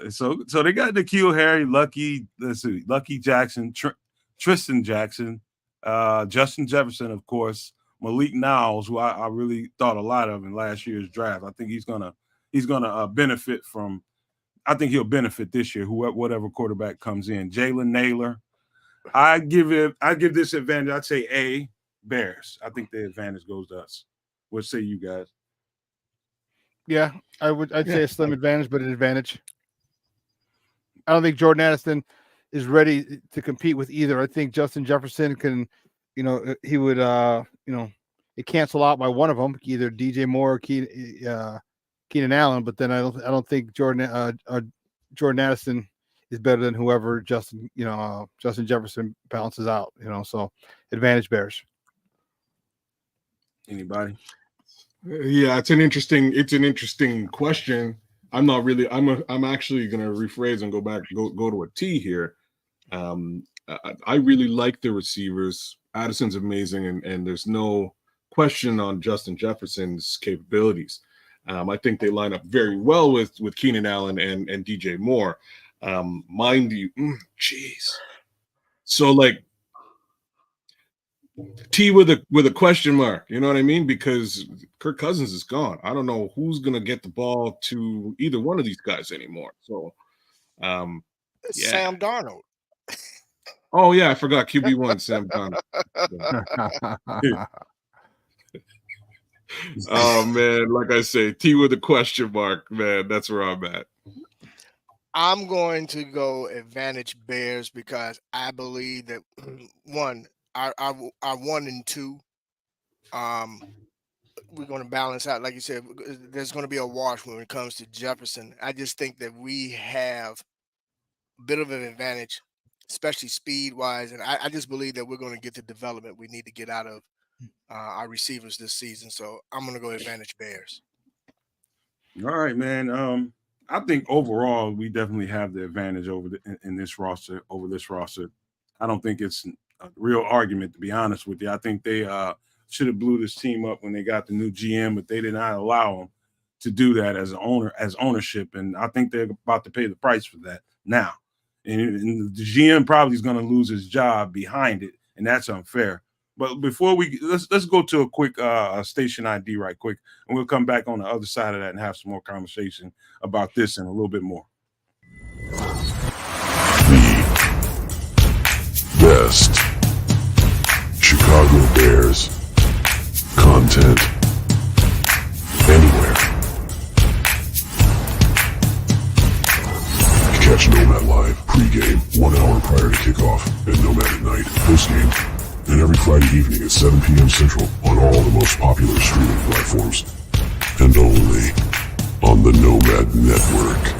A: So they got N'Keal Harry, Lucky Jackson, Tristan Jackson, Justin Jefferson, of course, Malik Niles, who I really thought a lot of in last year's draft. I think he's gonna benefit from. I think he'll benefit this year. Whatever quarterback comes in, Jalen Naylor. I give this advantage. I'd say A, Bears. I think the advantage goes to us. What say you guys?
C: Yeah, I'd say a slim advantage, but an advantage. I don't think Jordan Addison is ready to compete with either. I think Justin Jefferson can, he would, it cancel out by one of them, either DJ Moore or Keenan Allen. But then I don't think Jordan Addison is better than whoever Justin Jefferson balances out. So advantage Bears.
A: Anybody?
D: Yeah, it's an interesting question. I'm actually going to rephrase and go to a T here. I really like the receivers. Addison's amazing, and there's no question on Justin Jefferson's capabilities. I think they line up very well with Keenan Allen and DJ Moore. Mind you, so like T with a question mark, you know what I mean? Because Kirk Cousins is gone. I don't know who's gonna get the ball to either one of these guys anymore. So,
E: Sam Darnold.
D: Oh yeah, I forgot QB1, Sam Darnold. Oh man, like I say, T with a question mark, man. That's where I'm at.
E: I'm going to go advantage Bears because I believe that one, our 1 and 2, we're going to balance out. Like you said, there's going to be a wash when it comes to Jefferson. I just think that we have a bit of an advantage, especially speed-wise, and I just believe that we're going to get the development we need to get out of our receivers this season. So I'm going to go advantage Bears.
A: All right, man. I think overall we definitely have the advantage in this roster over this roster. I don't think it's a real argument, to be honest with you. I think they should have blew this team up when they got the new GM, but they did not allow them to do that as ownership, and I think they're about to pay the price for that now. And the GM probably is going to lose his job behind it, and that's unfair. But before let's go to a quick station ID right quick, and we'll come back on the other side of that and have some more conversation about this and a little bit more.
G: The best Chicago Bears content anywhere. Catch Nomad live pregame 1 hour prior to kickoff, and Nomad at night postgame. And every Friday evening at 7 p.m. Central on all the most popular streaming platforms. And only on the Nomad Network.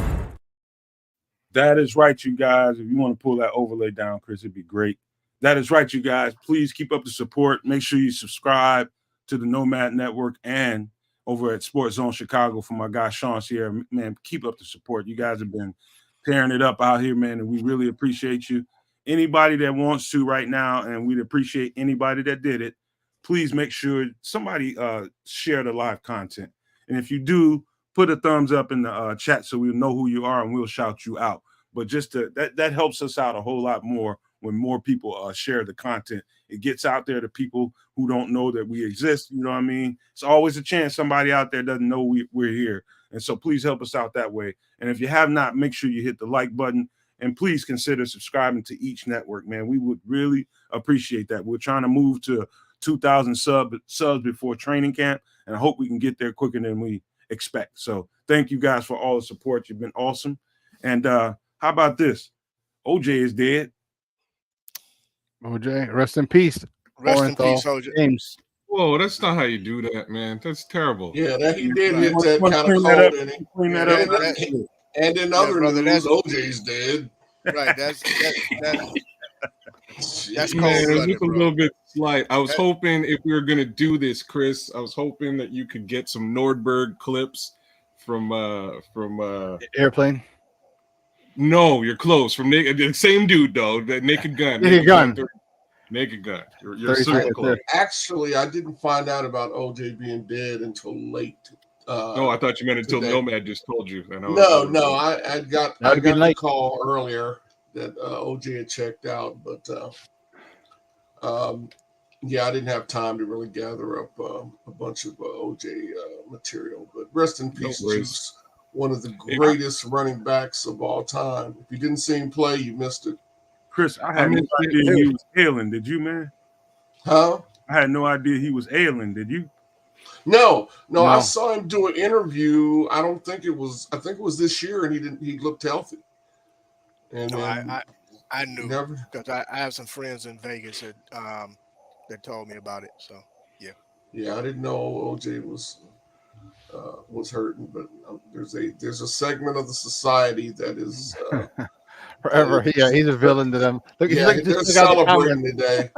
A: That is right, you guys. If you want to pull that overlay down, Chris, it'd be great. That is right, you guys. Please keep up the support. Make sure you subscribe to the Nomad Network and over at Sports Zone Chicago for my guy, Shawn Sierra. Man, keep up the support. You guys have been tearing it up out here, man, and we really appreciate you. Anybody that wants to right now, and we'd appreciate anybody that did it, please make sure somebody share the live content. And if you do, put a thumbs up in the chat so we'll know who you are and we'll shout you out. But just that helps us out a whole lot more when more people share the content. It gets out there to people who don't know that we exist. You know what I mean? It's always a chance somebody out there doesn't know we're here. And so please help us out that way. And if you have not, make sure you hit the like button. And please consider subscribing to each network, man. We would really appreciate that. We're trying to move to 2,000 subs before training camp, and I hope we can get there quicker than we expect. So thank you guys for all the support. You've been awesome. And how about this? OJ is dead.
C: OJ, rest in peace.
E: Rest in peace, OJ.
C: James.
D: Whoa, that's not how you do that, man. That's terrible.
F: Yeah, that he did hit that kind of cold in him.
A: Clean that up.
F: And in other news, OJ's dead.
E: Right, that's cold.
D: Man, just a little bit slight. I was hoping if we were gonna do this, Chris, I was hoping that you could get some Nordberg clips from
C: Airplane.
D: No, you're close. From the same dude though, the Naked Gun. Naked Gun. You're super close.
F: Actually, I didn't find out about OJ being dead until late.
D: No, I thought you meant until Nomad just told you.
F: I got the call earlier that OJ had checked out, but I didn't have time to really gather up a bunch of OJ material. But rest in peace, Juice, one of the greatest running backs of all time. If you didn't see him play, you missed it.
A: Chris, I had no idea he was ailing. Did you, man?
F: Huh?
A: I had no idea he was ailing. Did you?
F: No. I saw him do an interview. I think it was this year, and he looked healthy. And
E: I knew because I have some friends in Vegas that told me about it. So
F: yeah, I didn't know OJ was hurting, but there's a segment of the society that is
C: forever. He's a villain to them. Look,
F: they're celebrating today.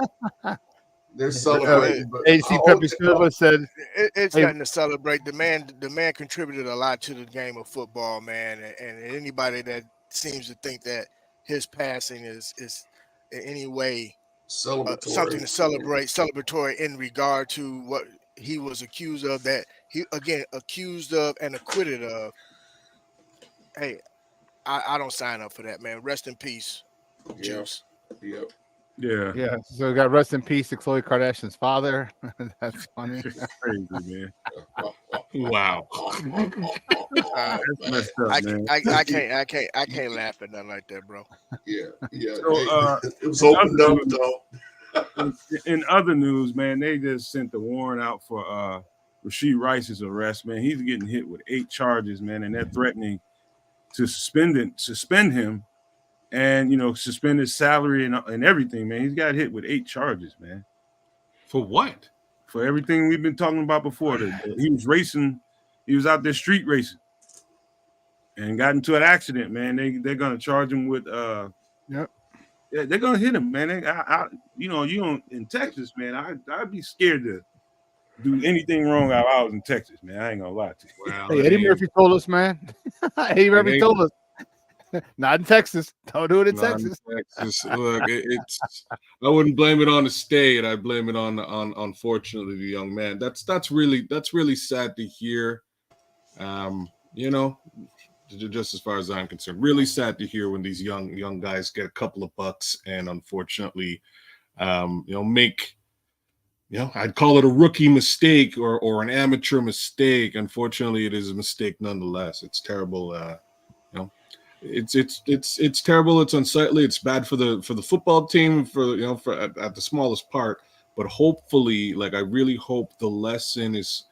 F: They're celebrating, but
C: AC Pepe Silva said
E: it's nothing to celebrate. The man contributed a lot to the game of football, man. And anybody that seems to think that his passing is in any way something to celebratory in regard to what he was accused of, that he again accused of and acquitted of. Hey, I don't sign up for that, man. Rest in peace, Juice.
F: Yep.
C: Yeah. So we got rest in peace to Khloe Kardashian's father. That's funny.
A: Crazy, man.
D: Wow.
A: That's messed up, man.
E: I can't laugh at nothing like that, bro.
F: Yeah.
A: So,
F: it was opened up though.
A: In other news, man, they just sent the warrant out for Rashee Rice's arrest, man. He's getting hit with 8 charges, man, and they're threatening to suspend him and suspend his salary and everything, man. He's got hit with 8 charges, man.
D: For what?
A: For everything we've been talking about before. He was racing, he was out there street racing and got into an accident, man. They're gonna charge him with yeah, they're gonna hit him, man. In Texas, man, I'd be scared to do anything wrong if I was in Texas, man. I ain't gonna lie to you.
D: Well,
C: hey, Eddie Murphy told us, man. Eddie Murphy told us. Not in Texas. Don't do it in Texas.
D: Look, I wouldn't blame it on the state. I blame it on unfortunately the young man. That's really sad to hear. Just as far as I'm concerned, really sad to hear when these young guys get a couple of bucks and unfortunately, make. I'd call it a rookie mistake or an amateur mistake. Unfortunately, it is a mistake nonetheless. It's terrible. It's terrible. It's unsightly. It's bad for the football team at the smallest part. But hopefully, I really hope the lesson is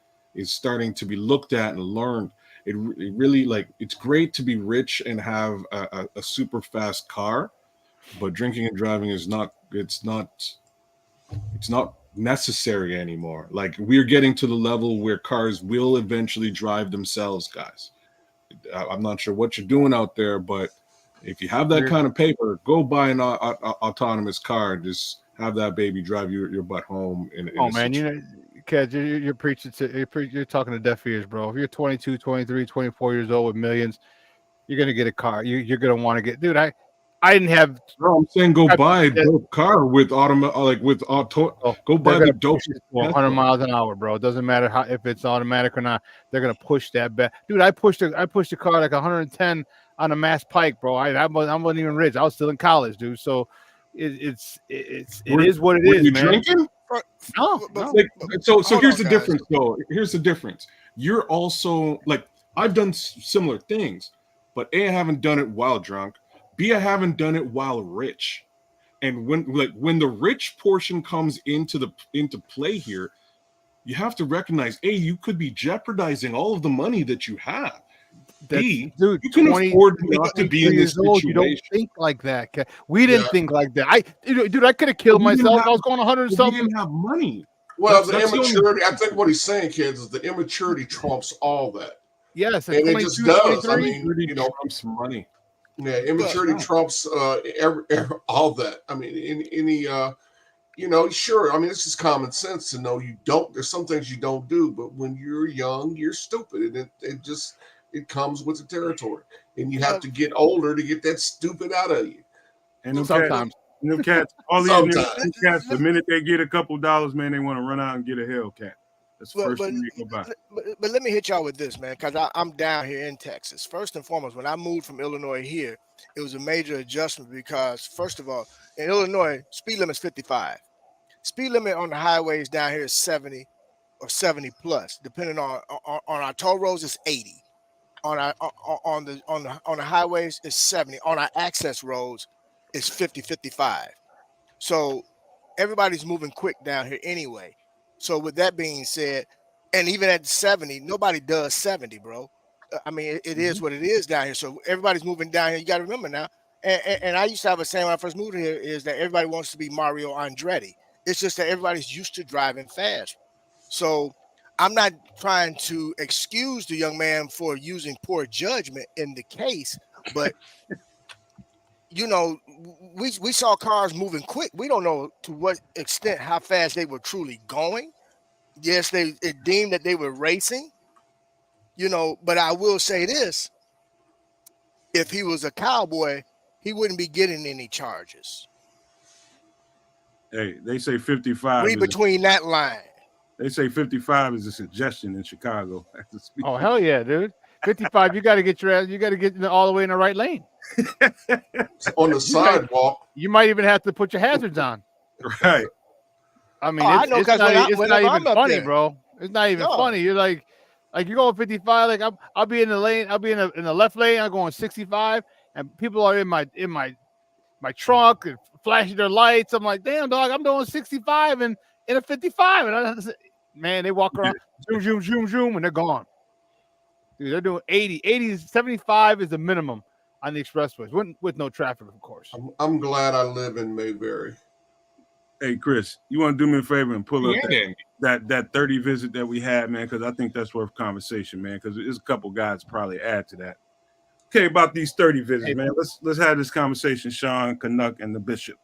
D: starting to be looked at and learned. It really it's great to be rich and have a super fast car, but drinking and driving is not. It's not necessary anymore. We're getting to the level where cars will eventually drive themselves, guys. I'm not sure what you're doing out there, but if you have that kind of paper, go buy an autonomous car and just have that baby drive your butt home.
C: Kedz, you're preaching you're talking to deaf ears, bro. If you're 22, 23, 24 years old with millions, you're gonna get a car. You're gonna want to get, dude. I didn't have.
D: No, I'm saying go buy a dope car with go buy the dope
C: 100 miles an hour, bro. It doesn't matter if it's automatic or not. They're gonna push that back, dude. I pushed a car 110 on a Mass Pike, bro. I wasn't even rich. I was still in college, dude. So it is what it is,
D: you
C: man.
D: Drinking?
C: No.
D: So here's the difference, though. Here's the difference. You're also I've done similar things, but A, I haven't done it while drunk. B, I haven't done it while rich. And when the rich portion comes into play here, you have to recognize A, you could be jeopardizing all of the money that you have. B,
C: dude,
D: you can afford not to be in this situation.
C: You don't think like that. We didn't think like that. I could have killed myself. I was going 100 something.
D: We didn't have money.
F: Well, the immaturity. I think what he's saying, kids, is the immaturity trumps all that.
C: Yes,
F: and it just does. I mean,
D: trumps money.
F: Yeah, immaturity trumps all that. I mean, sure. I mean, it's just common sense to know you don't. There's some things you don't do, but when you're young, you're stupid, and it comes with the territory, and you have to get older to get that stupid out of you.
A: And sometimes, cats, all these cats, the minute they get a couple dollars, man, they want to run out and get a Hellcat. That's the first thing they go buy.
E: But let me hit y'all with this, man, because I'm down here in Texas. First and foremost, when I moved from Illinois here, it was a major adjustment because, first of all, in Illinois, speed limit is 55. Speed limit on the highways down here is 70 or 70 plus, depending on our toll roads, it's 80. On the highways, it's 70. On our access roads, it's 50, 55. So everybody's moving quick down here anyway. So with that being said, and even at 70, nobody does 70, bro. I mean, it is what it is down here. So everybody's moving down here. You got to remember now, and I used to have a saying when I first moved here is that everybody wants to be Mario Andretti. It's just that everybody's used to driving fast. So I'm not trying to excuse the young man for using poor judgment in the case, but you know, we saw cars moving quick. We don't know to what extent how fast they were truly going. Yes, it deemed that they were racing, you know, but I will say this: if he was a cowboy, he wouldn't be getting any charges.
A: Hey, they say 55.
E: Read between that line.
A: They say 55 is a suggestion in Chicago.
C: Oh, hell yeah, dude. 55, you got to get your ass, you got to get all the way in the right lane.
F: On the sidewalk.
C: You might even have to put your hazards on.
A: Right.
C: I mean, it's not even funny, bro. It's not even funny. You're like you're going 55. Like I'll be in the lane. I'll be in the left lane. I'm going 65, and people are in my trunk and flashing their lights. I'm like, damn, dog, I'm doing 65 and in a 55, and man, they walk around, zoom, zoom, zoom, zoom, and they're gone. Dude, they're doing 80, 75 is the minimum on the expressways with no traffic, of course.
F: I'm glad I live in Mayberry.
A: Hey, Chris, you want to do me a favor and pull up that 30 visit that we had, man, because I think that's worth conversation, man, because there's a couple guys probably add to that. Okay, about these 30 visits, man. Let's have this conversation, Shawn, Canuck, and the Bishop.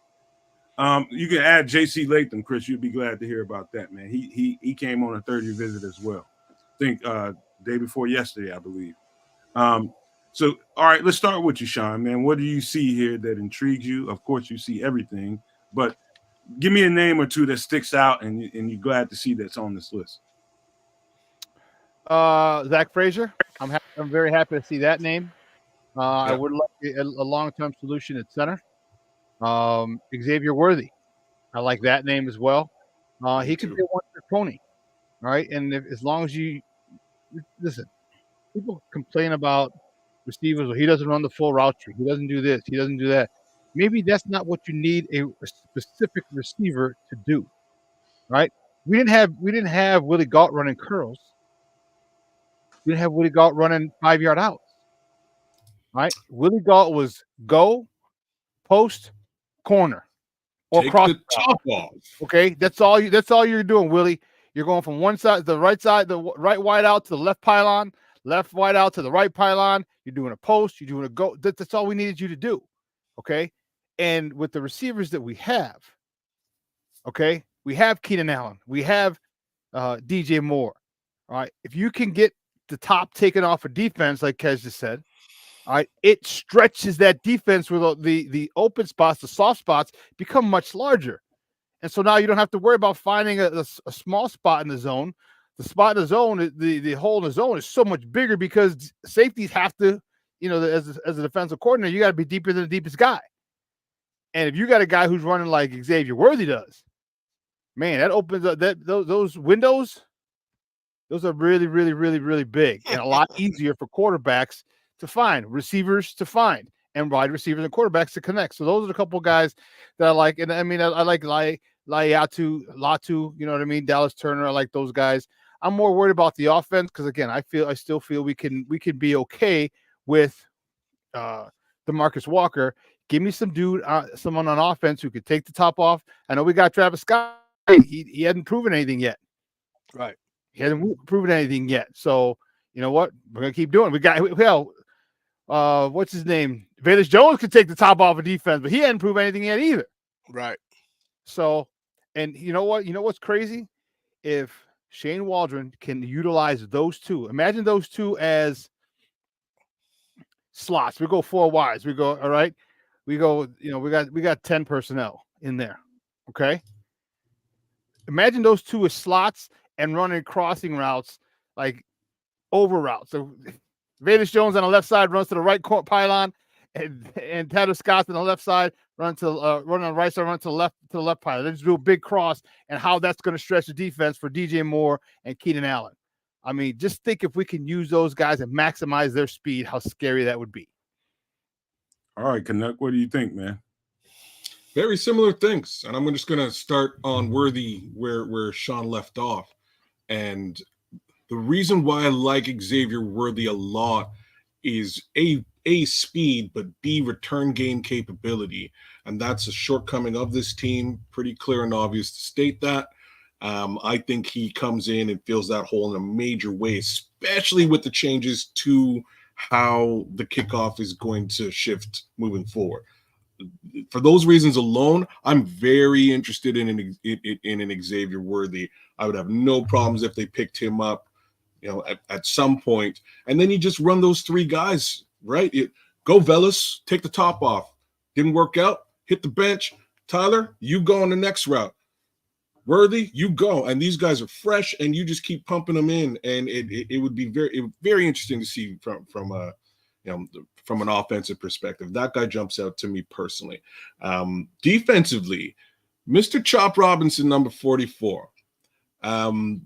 A: You can add JC Latham, Chris. You'd be glad to hear about that, man. He came on a 30 visit as well. I think day before yesterday, I believe. So, all right, let's start with you, Shawn, man. What do you see here that intrigues you? Of course, you see everything, but give me a name or two that sticks out, and you're glad to see that's on this list.
C: Zach Frazier. I'm very happy to see that name. I would like a long-term solution at center. Xavier Worthy. I like that name as well. He could be a one-trick pony. All right. And as long as you listen, people complain about receivers, or he doesn't run the full route tree. He doesn't do this. He doesn't do that. Maybe that's not what you need a specific receiver to do. Right. We didn't have Willie Gault running curls. We didn't have Willie Gault running 5-yard outs. Right. Willie Gault was go, post, corner, or
D: take
C: cross
D: the top off.
C: Okay, that's all you're doing, Willie. You're going from one side, the right side, the right wide out to the left pylon, left wide out to the right pylon. You're doing a post. You're doing a go. That's all we needed you to do. Okay, and with the receivers that we have, okay, we have Keenan Allen, we have DJ Moore. All right, if you can get the top taken off of defense, like Kedz just said. All right, it stretches that defense where the open spots, the soft spots become much larger. And so now you don't have to worry about finding a small spot in the zone. The spot in the zone, the hole in the zone is so much bigger because safeties have to, as a defensive coordinator, you got to be deeper than the deepest guy. And if you got a guy who's running like Xavier Worthy does, man, that opens up those windows. Those are really, really, really, really big and a lot easier for quarterbacks to find, receivers to find, and wide receivers and quarterbacks to connect. So those are a couple of guys that I like. And I mean, I like Latu, you know what I mean? Dallas Turner, I like those guys. I'm more worried about the offense because, again, I still feel we can be okay with DeMarcus Walker. Give me someone on offense who could take the top off. I know we got Travis Scott. He hadn't proven anything yet.
E: Right.
C: He hasn't proven anything yet. So, you know what? We're going to keep doing it. We got, what's his name? Velus Jones could take the top off of defense, but he hadn't proved anything yet either.
E: Right.
C: So, and you know what? You know what's crazy? If Shane Waldron can utilize those two, imagine those two as slots. We go 4 wides. We go, all right. We go, we got 10 personnel in there. Okay. Imagine those two as slots and running crossing routes, like over routes. So Velus Jones on the left side runs to the right pylon, and Tyler Scott on the left side run on the right side, run to the left pylon. They just do a big cross, and how that's going to stretch the defense for DJ Moore and Keenan Allen. I mean, just think if we can use those guys and maximize their speed, how scary that would be.
A: All right, Canuck, what do you think, man?
D: Very similar things, and I'm just going to start on Worthy where Shawn left off. And the reason why I like Xavier Worthy a lot is A, speed, but B, return game capability. And that's a shortcoming of this team. Pretty clear and obvious to state that. I think he comes in and fills that hole in a major way, especially with the changes to how the kickoff is going to shift moving forward. For those reasons alone, I'm very interested in an Xavier Worthy. I would have no problems if they picked him up, at some point. And then you just run those three guys, right? Go Velas, take the top off. Didn't work out, hit the bench. Tyler, you go on the next route. Worthy, you go. And these guys are fresh, and you just keep pumping them in. And it would be very interesting to see from an offensive perspective. That guy jumps out to me personally. Defensively, Mr. Chop Robinson, number 44.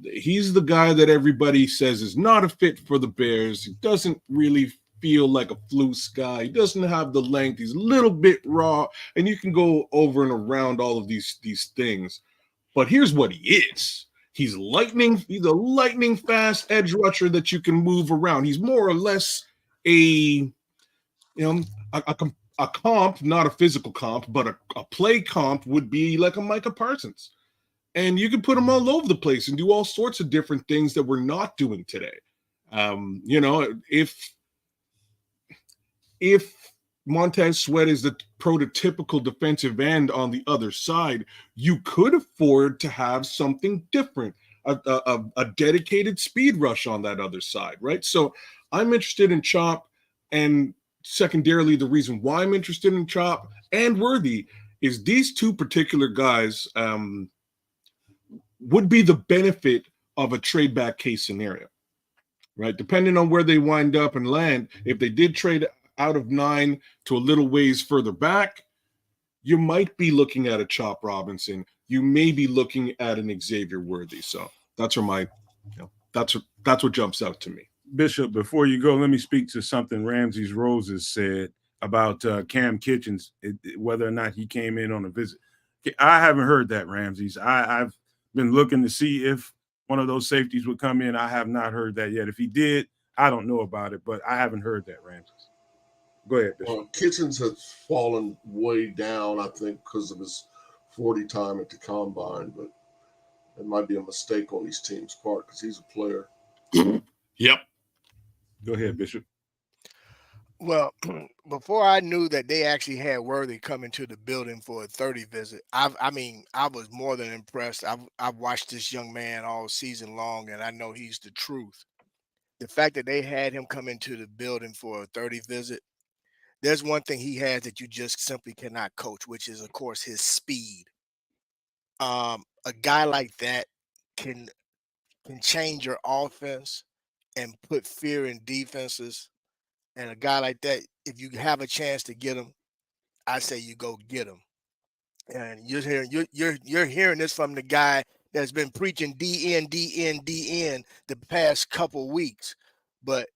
D: He's the guy that everybody says is not a fit for the Bears. He doesn't really feel like a Flus guy. He doesn't have the length. He's a little bit raw, and you can go over and around all of these things. But here's what he is. He's a lightning fast edge rusher that you can move around. He's more or less a comp, not a physical comp, but a play comp would be like a Micah Parsons. And you can put him all over the place and do all sorts of different things that we're not doing today. If Montez Sweat is the prototypical defensive end on the other side, you could afford to have something different, a dedicated speed rush on that other side, right? So I'm interested in Chop, and secondarily, the reason why I'm interested in Chop and Worthy is these two particular guys would be the benefit of a trade back case scenario, right? Depending on where they wind up and land, if they did trade out of 9 to a little ways further back, you might be looking at a Chop Robinson. You may be looking at an Xavier Worthy. So that's where that's what jumps out to me.
A: Bishop, before you go, let me speak to something Ramses Roses said about Cam Kitchens, whether or not he came in on a visit. I haven't heard that, Ramses. I've been looking to see if one of those safeties would come in. I have not heard that yet. If he did, I don't know about it, but I haven't heard that, Ramses. Go ahead, Bishop.
F: Kitchens has fallen way down, I think, because of his 40 time at the combine, but it might be a mistake on these teams' part because he's a player.
D: Yep.
A: Go ahead, Bishop.
E: Well, before I knew that they actually had Worthy coming to the building for a 30 visit, I was more than impressed. I've watched this young man all season long, and I know he's the truth. The fact that they had him come into the building for a 30 visit, there's one thing he has that you just simply cannot coach, which is, of course, his speed. A guy like that can change your offense and put fear in defenses. And a guy like that, if you have a chance to get him, I say you go get him. And you're hearing this from the guy that's been preaching DN the past couple weeks. But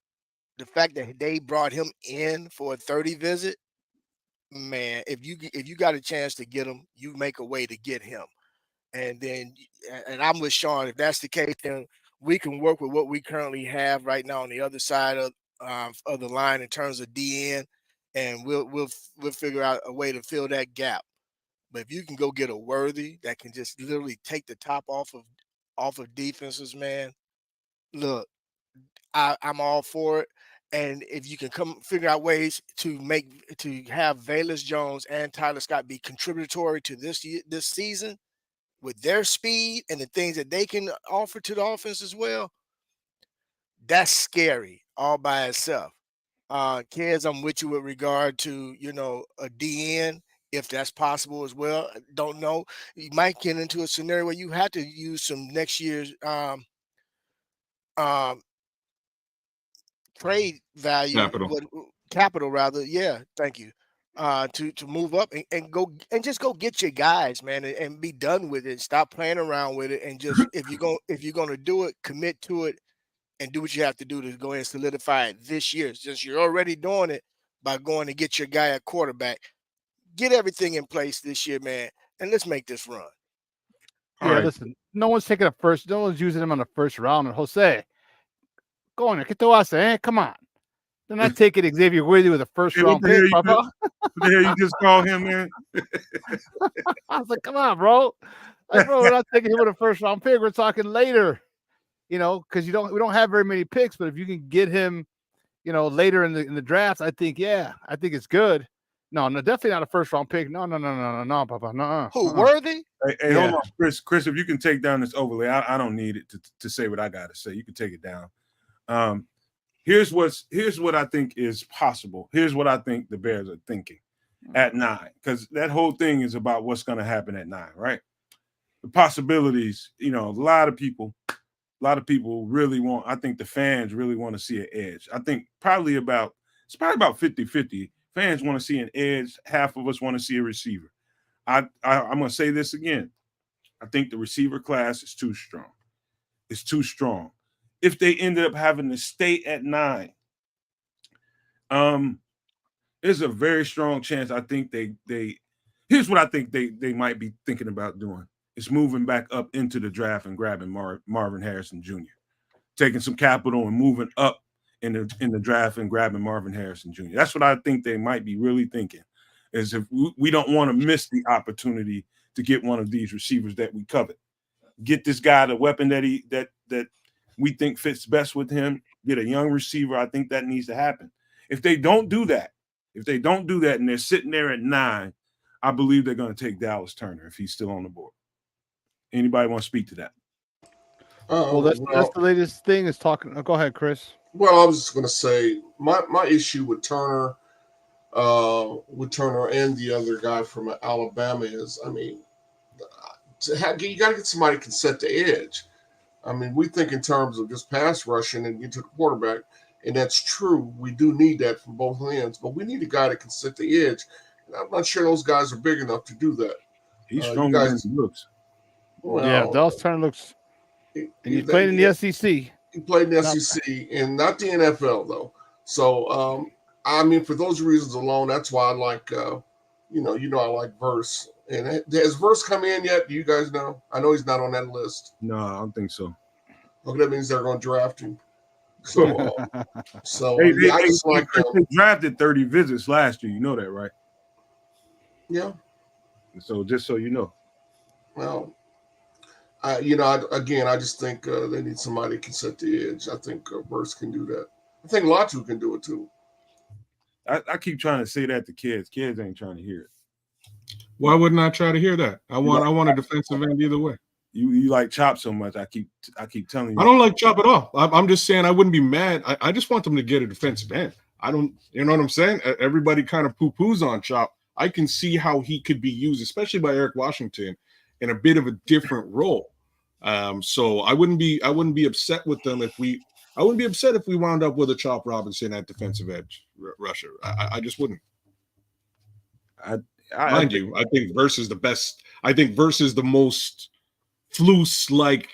E: the fact that they brought him in for a 30 visit, man, if you got a chance to get him, you make a way to get him. And I'm with Shawn. If that's the case, then we can work with what we currently have right now on the other side of the line in terms of DN, and we'll figure out a way to fill that gap. But if you can go get a Worthy that can just literally take the top off of defenses, man, look, I'm all for it. And if you can come figure out ways to have Velus Jones and Tyler Scott be contributory to this season with their speed and the things that they can offer to the offense as well, that's scary all by itself. Kedz, I'm with you with regard to, a DN, if that's possible as well. Don't know. You might get into a scenario where you have to use some next year's trade value. Capital rather. Yeah, thank you. To move up and go and just go get your guys, man, and be done with it. Stop playing around with it, and just if you're gonna do it, commit to it, and do what you have to do to go ahead and solidify it this year. Since you're already doing it by going to get your guy at quarterback, get everything in place this year, man, and let's make this run.
C: Yeah, right. Listen, no one's taking a first. No one's using him on the first round. And Jose, go on there, get to us, come on. Then I take it Xavier Worthy with a first-round pick, Papa.
A: What the hell you just call him, man?
C: I was like, come on, bro. Like, bro, we're not taking him with a first-round pick. We're talking later, because we don't have very many picks. But if you can get him, later in the draft, I think it's good. No, definitely not a first-round pick. No, Papa. No.
E: Who, Worthy?
A: Hey, hold on, Chris. Chris, if you can take down this overlay, I don't need it to say what I got to say. You can take it down. Here's what I think is possible. Here's what I think the Bears are thinking at 9, because that whole thing is about what's going to happen at 9, right? The possibilities, a lot of people really want, I think the fans really want to see an edge. I think it's probably about 50-50. Fans want to see an edge. Half of us want to see a receiver. I'm going to say this again. I think the receiver class is too strong. It's too strong. If they ended up having to stay at 9, there's a very strong chance. I think here's what I think they might be thinking about doing. It's moving back up into the draft and grabbing Marvin Harrison Jr., taking some capital and moving up in the draft and grabbing Marvin Harrison Jr. That's what I think they might be really thinking, is if we don't want to miss the opportunity to get one of these receivers that we covet. Get this guy the weapon that we think fits best with him, get a young receiver. I think that needs to happen. If they don't do that and they're sitting there at 9, I believe they're going to take Dallas Turner if he's still on the board. Anybody want to speak to that?
C: Well, that's the latest thing is talking. Go ahead, Chris.
F: Well, I was just going to say my issue with Turner and the other guy from Alabama is, you got to get somebody who can set the edge. We think in terms of just pass rushing and get to the quarterback, and that's true. We do need that from both ends, but we need a guy that can set the edge. And I'm not sure those guys are big enough to do that.
A: He's stronger than he looks.
F: Well,
C: Dallas Turner looks. And he played in the SEC.
F: He played in the SEC and not the NFL though. So, for those reasons alone, that's why I like, I like Verse. And has Verse come in yet? Do you guys know? I know he's not on that list.
A: No, I don't think so.
F: Okay, that means they're going to draft him. So,
A: they drafted 30 visits last year. You know that, right?
F: Yeah.
A: So just so you know.
F: Well, I just think they need somebody who can set the edge. I think Verse can do that. I think Latu can do it too.
A: I keep trying to say that to kids. Kids ain't trying to hear it.
D: Why wouldn't I try to hear that? I want a defensive end either way.
A: You like Chop so much. I keep telling you.
D: I don't like Chop at all. I'm just saying I wouldn't be mad. I just want them to get a defensive end. I don't, you know what I'm saying? Everybody kind of poo-poos on Chop. I can see how he could be used, especially by Eric Washington, in a bit of a different role. So I wouldn't be upset with them if we wound up with a Chop Robinson at defensive edge rusher. I just wouldn't. Mind you, I think Verse is the best. I think Verse is the most Flus-like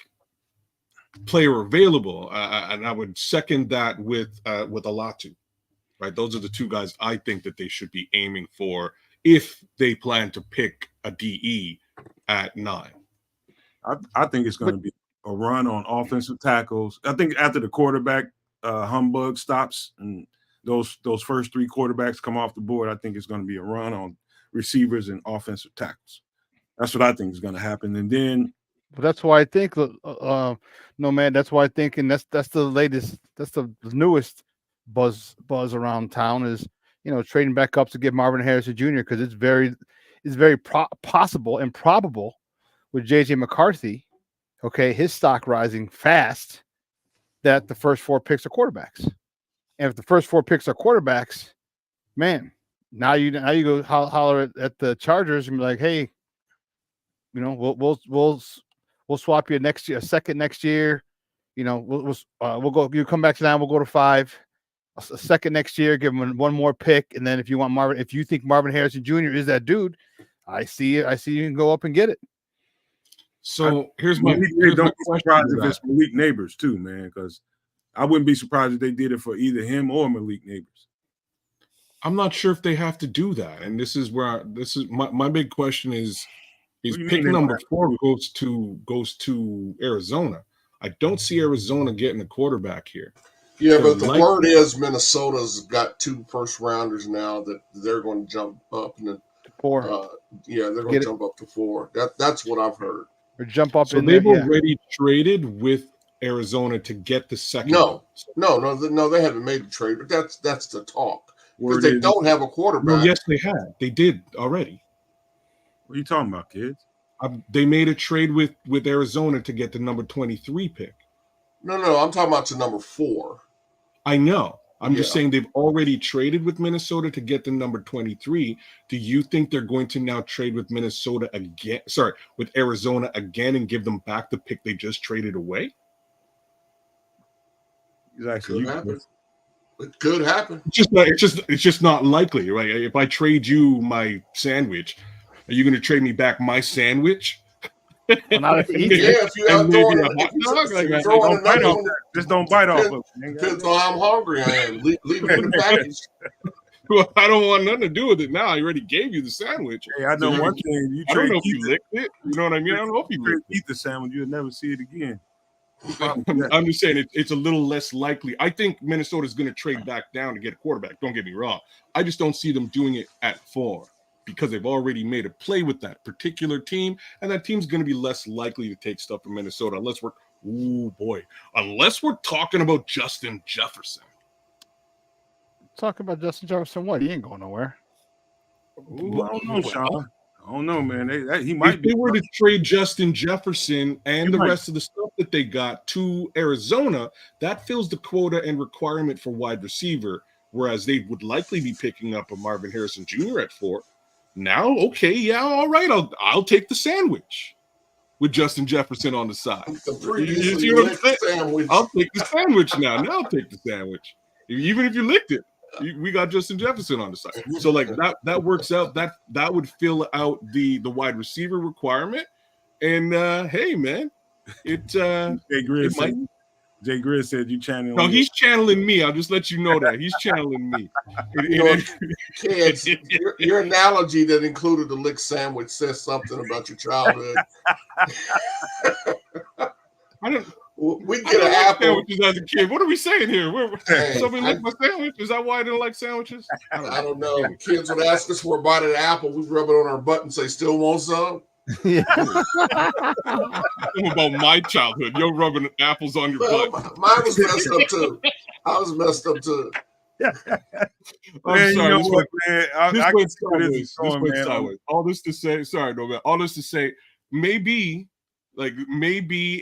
D: player available, and I would second that with Alatu. Right, those are the two guys I think that they should be aiming for if they plan to pick a DE at 9.
A: I think it's going to be a run on offensive tackles. I think after the quarterback humbug stops and those first 3 quarterbacks come off the board, I think it's going to be a run on receivers and offensive tackles. That's what I think is going to happen. And then,
C: but that's why I think, Nomad. That's why I think, and that's the latest, that's the newest buzz around town is, trading back up to get Marvin Harrison Jr. because it's very possible and probable with JJ McCarthy, his stock rising fast, that the first 4 picks are quarterbacks. And if the first 4 picks are quarterbacks, man, now you go holler at the Chargers and be like, hey, we'll swap you next year, a second next year. We'll go. You come back to 9, we'll go to 5. A second next year, give him 1 more pick, and then if you think Marvin Harrison Jr. is that dude, I see you can go up and get it.
D: So here's my
A: surprise if it's Malik Neighbors too, man, because I wouldn't be surprised if they did it for either him or Malik Neighbors.
D: I'm not sure if they have to do that, and this is my big question is pick number 4 goes to Arizona. I don't see Arizona getting a quarterback here.
F: Yeah, but the word is Minnesota's got 2 first-rounders now that they're going to jump up and
C: four.
F: They're going to jump up to 4. That's what I've heard.
C: Or jump up.
D: So they've already traded with Arizona to get the second.
F: No, they haven't made the trade, but that's the talk because they don't have a quarterback.
D: Well, yes, they have. They did already.
A: What are you talking about, kids?
D: They made a trade with Arizona to get the number 23 pick.
F: No, I'm talking about the number 4.
D: I know. I'm just saying they've already traded with Minnesota to get the number 23. Do you think they're going to now trade with Minnesota again? Sorry, with Arizona again and give them back the pick they just traded away?
A: Exactly.
F: It could happen.
D: It's just not likely, right? If I trade you my sandwich, are you going to trade me back my sandwich?
F: Well, not if if you have throwing
A: just don't bite off.
F: Depends on how hungry I am. Leave it in the package.
D: Well, I don't want nothing to do with it now. I already gave you the sandwich.
A: Hey, I know one thing.
D: I don't know if you licked it. You know what I mean? I don't know if you
A: eat the sandwich. You'll never see it again.
D: I'm just saying it's a little less likely. I think Minnesota's going to trade back down to get a quarterback. Don't get me wrong. I just don't see them doing it at 4 because they've already made a play with that particular team, and that team's going to be less likely to take stuff from Minnesota unless we're talking about Justin Jefferson.
C: Talk about Justin Jefferson. What? He ain't going nowhere.
A: Ooh, I don't know, Shawn. I don't know, man. He might.
D: If they were to trade Justin Jefferson and the rest of the stuff that they got to Arizona, that fills the quota and requirement for wide receiver, whereas they would likely be picking up a Marvin Harrison Jr. at 4. Now, okay, yeah, all right, I'll take the sandwich with Justin Jefferson on the side. You see what I'm saying? Sandwich. I'll take the sandwich now. Now I'll take the sandwich. Even if you licked it. We got Justin Jefferson on the side. So like that works out. That would fill out the wide receiver requirement. And hey man,
F: Jay
A: Grizz said you channeling.
D: No, he's channeling me. I'll just let you know that. He's channeling me.
F: Kids, your analogy that included the lick sandwich says something about your childhood. We get an apple.
D: Sandwiches as a kid. What are we saying here? Somebody licked my sandwich? Is that why I didn't like sandwiches?
F: I don't know. Kids would ask us for a bite of the apple. We rub it on our butt and say, "Still want some?"
C: Yeah.
D: About my childhood. You're rubbing apples on your butt.
F: Mine was messed up too. I was messed up too.
D: I'm sorry. You know what, man? I went sideways. All this to say, sorry, no man. All this to say, maybe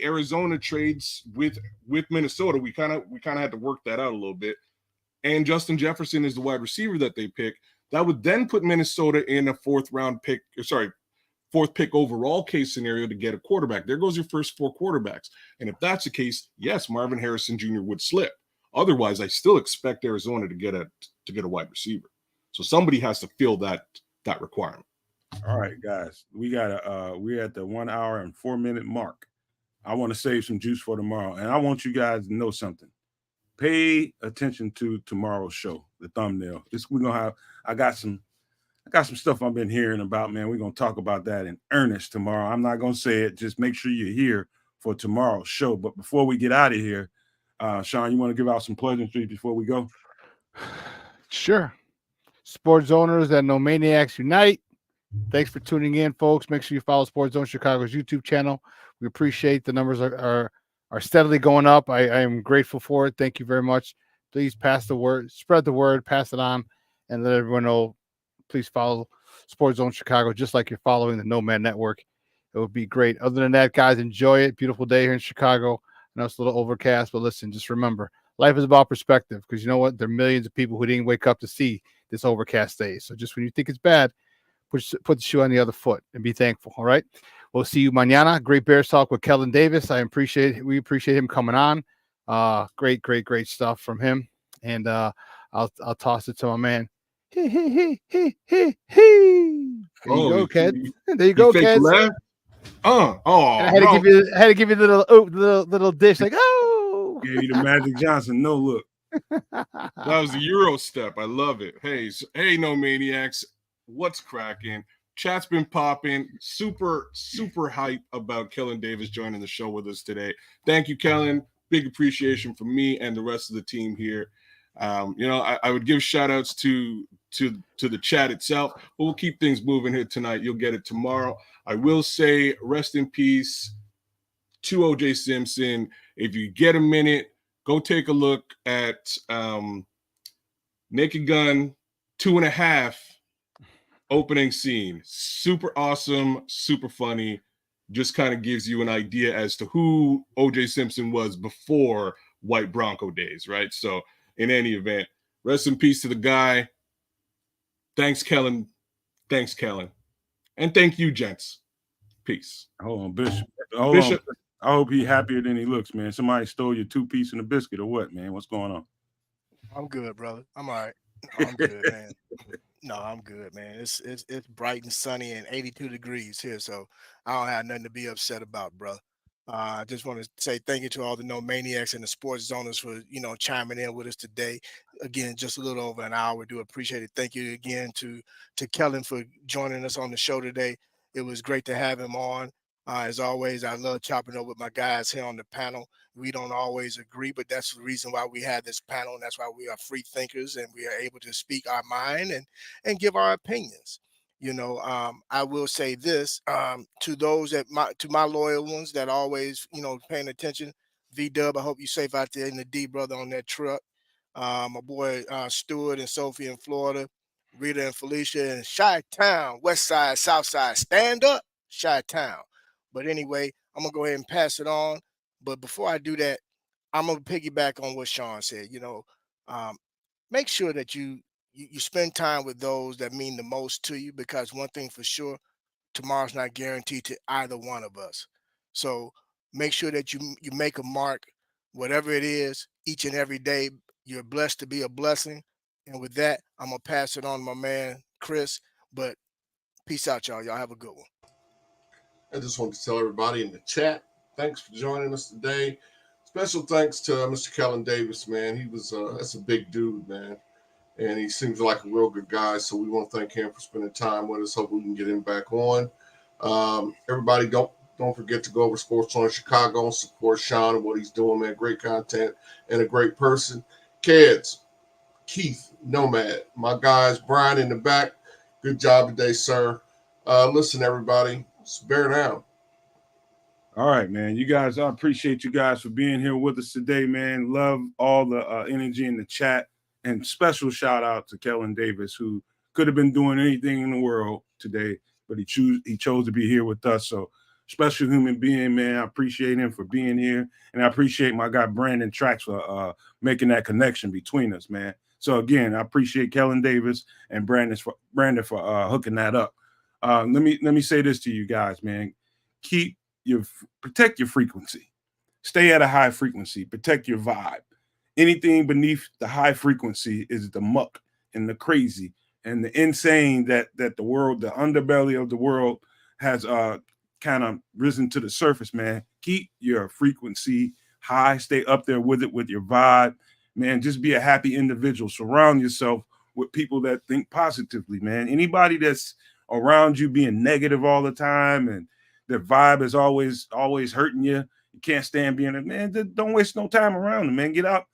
D: Arizona trades with Minnesota. We kind of had to work that out a little bit. And Justin Jefferson is the wide receiver that they pick. That would then put Minnesota in a fourth pick overall case scenario to get a quarterback. There goes your first 4 quarterbacks. And if that's the case, yes, Marvin Harrison Jr. would slip. Otherwise, I still expect Arizona to get a wide receiver. So somebody has to fill that requirement.
A: All right, guys, we're at the 1 hour and 4 minute mark. I want to save some juice for tomorrow, and I want you guys to know something. Pay attention to tomorrow's show, the thumbnail. I got some stuff I've been hearing about, man. We're gonna talk about that in earnest tomorrow. I'm not gonna say it. Just make sure you're here for tomorrow's show. But before we get out of here, Shawn, you want to give out some pleasantries before we go?
C: Sure. Sports owners and No Maniacs Unite. Thanks for tuning in, folks. Make sure you follow Sports Zone Chicago's YouTube channel. We appreciate the numbers are steadily going up. I am grateful for it. Thank you very much. Please pass the word, spread the word, pass it on, and let everyone know. Please follow Sports Zone Chicago just like you're following the Nomad Network. It would be great. Other than that, guys, enjoy it. Beautiful day here in Chicago. I know it's a little overcast, but listen, just remember, life is about perspective because you know what? There are millions of people who didn't wake up to see this overcast day. So just when you think it's bad, put the shoe on the other foot and be thankful. All right. We'll see you mañana. Great Bears talk with Kellen Davis. We appreciate him coming on. Great stuff from him. And I'll toss it to my man. Hey. There you go, Kedz. There you go, Kedz.
D: I
C: had to give you the little dish, like, oh.
A: Gave you the Magic Johnson, no look.
D: That was the Euro step. I love it. Hey, No Maniacs. What's cracking? Chat's been popping. Super hype about Kellen Davis joining the show with us today. Thank you, Kellen. big appreciation from me and the rest of the team here. I would give shout outs to the chat itself, but we'll keep things moving here tonight. You'll get it tomorrow. I will say rest in peace to OJ Simpson. If you get a minute, go take a look at Naked Gun 2.5 opening scene. Super awesome, super funny. Just kind of gives you an idea as to who OJ Simpson was before White Bronco days, right? So in any event, rest in peace to the guy. Thanks, Kellen. And thank you, gents. Peace.
A: Hold on, Bishop. Hold on. I hope he's happier than he looks, man. Somebody stole your 2-piece and a biscuit or what, man? What's going on?
E: I'm good, brother. I'm all right. No, I'm good, man. No, I'm good, man. It's bright and sunny and 82 degrees here, so I don't have nothing to be upset about, brother. I just want to say thank you to all the No Maniacs and the Sports Zoners for chiming in with us today. Again, just a little over an hour. We do appreciate it. Thank you again to Kellen for joining us on the show today. It was great to have him on. As always, I love chopping up with my guys here on the panel. We don't always agree, but that's the reason why we have this panel, and that's why we are free thinkers and we are able to speak our mind and give our opinions. I will say this to those to my loyal ones that always, paying attention. V-Dub, I hope you're safe out there in the D, brother, on that truck. My boy Stuart and Sophie in Florida, Rita and Felicia in Chi-Town, West Side, South Side. Stand up, Chi-Town. But anyway, I'm going to go ahead and pass it on. But before I do that, I'm going to piggyback on what Shawn said. Make sure that you spend time with those that mean the most to you, because one thing for sure, tomorrow's not guaranteed to either one of us. So make sure that you make a mark, whatever it is, each and every day. You're blessed to be a blessing. And with that, I'm going to pass it on to my man, Chris. But peace out, y'all. Y'all have a good one.
F: I just want to tell everybody in the chat, thanks for joining us today. Special thanks to Mr. Kellen Davis, man. He was that's a big dude, man. And he seems like a real good guy. So we want to thank him for spending time with us. Hope we can get him back on. Everybody, don't forget to go over Sports on Chicago and support Shawn and what he's doing, man. Great content and a great person. Kedz, Keith, Nomad, my guys, Brian in the back. Good job today, sir. Listen, everybody, bear down.
A: All right, man. You guys, I appreciate you guys for being here with us today, man. Love all the energy in the chat. And special shout out to Kellen Davis, who could have been doing anything in the world today, but he chose to be here with us. So special human being, man. I appreciate him for being here. And I appreciate my guy Brandon Trax for making that connection between us, man. So again, I appreciate Kellen Davis and Brandon for hooking that up. Let me say this to you guys, man. Protect your frequency. Stay at a high frequency. Protect your vibe. Anything beneath the high frequency is the muck and the crazy and the insane that the world, the underbelly of the world has kind of risen to the surface, man. Keep your frequency high. Stay up there with it, with your vibe, man. Just be a happy individual. Surround yourself with people that think positively, man. Anybody that's around you being negative all the time and their vibe is always hurting you, you can't stand being it, man. Don't waste no time around them, man. Get out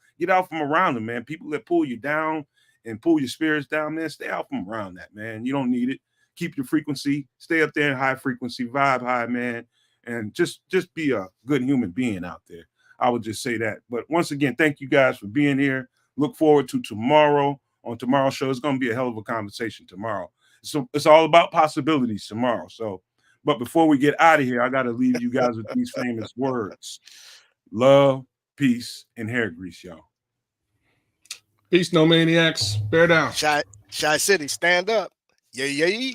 A: from around them, man. People that pull you down and pull your spirits down, man, stay out from around that, man. You don't need it. Keep your frequency, stay up there in high frequency, vibe high, man, and just be a good human being out there. I would just say that. But once again, thank you guys for being here. Look forward to tomorrow. On tomorrow's show, it's going to be a hell of a conversation tomorrow. So it's all about possibilities tomorrow. So, but before we get out of here, I got to leave you guys with these famous words: love, peace, and hair grease, y'all.
D: Peace, no maniacs. Bear down.
E: Shy City, stand up. Yeah.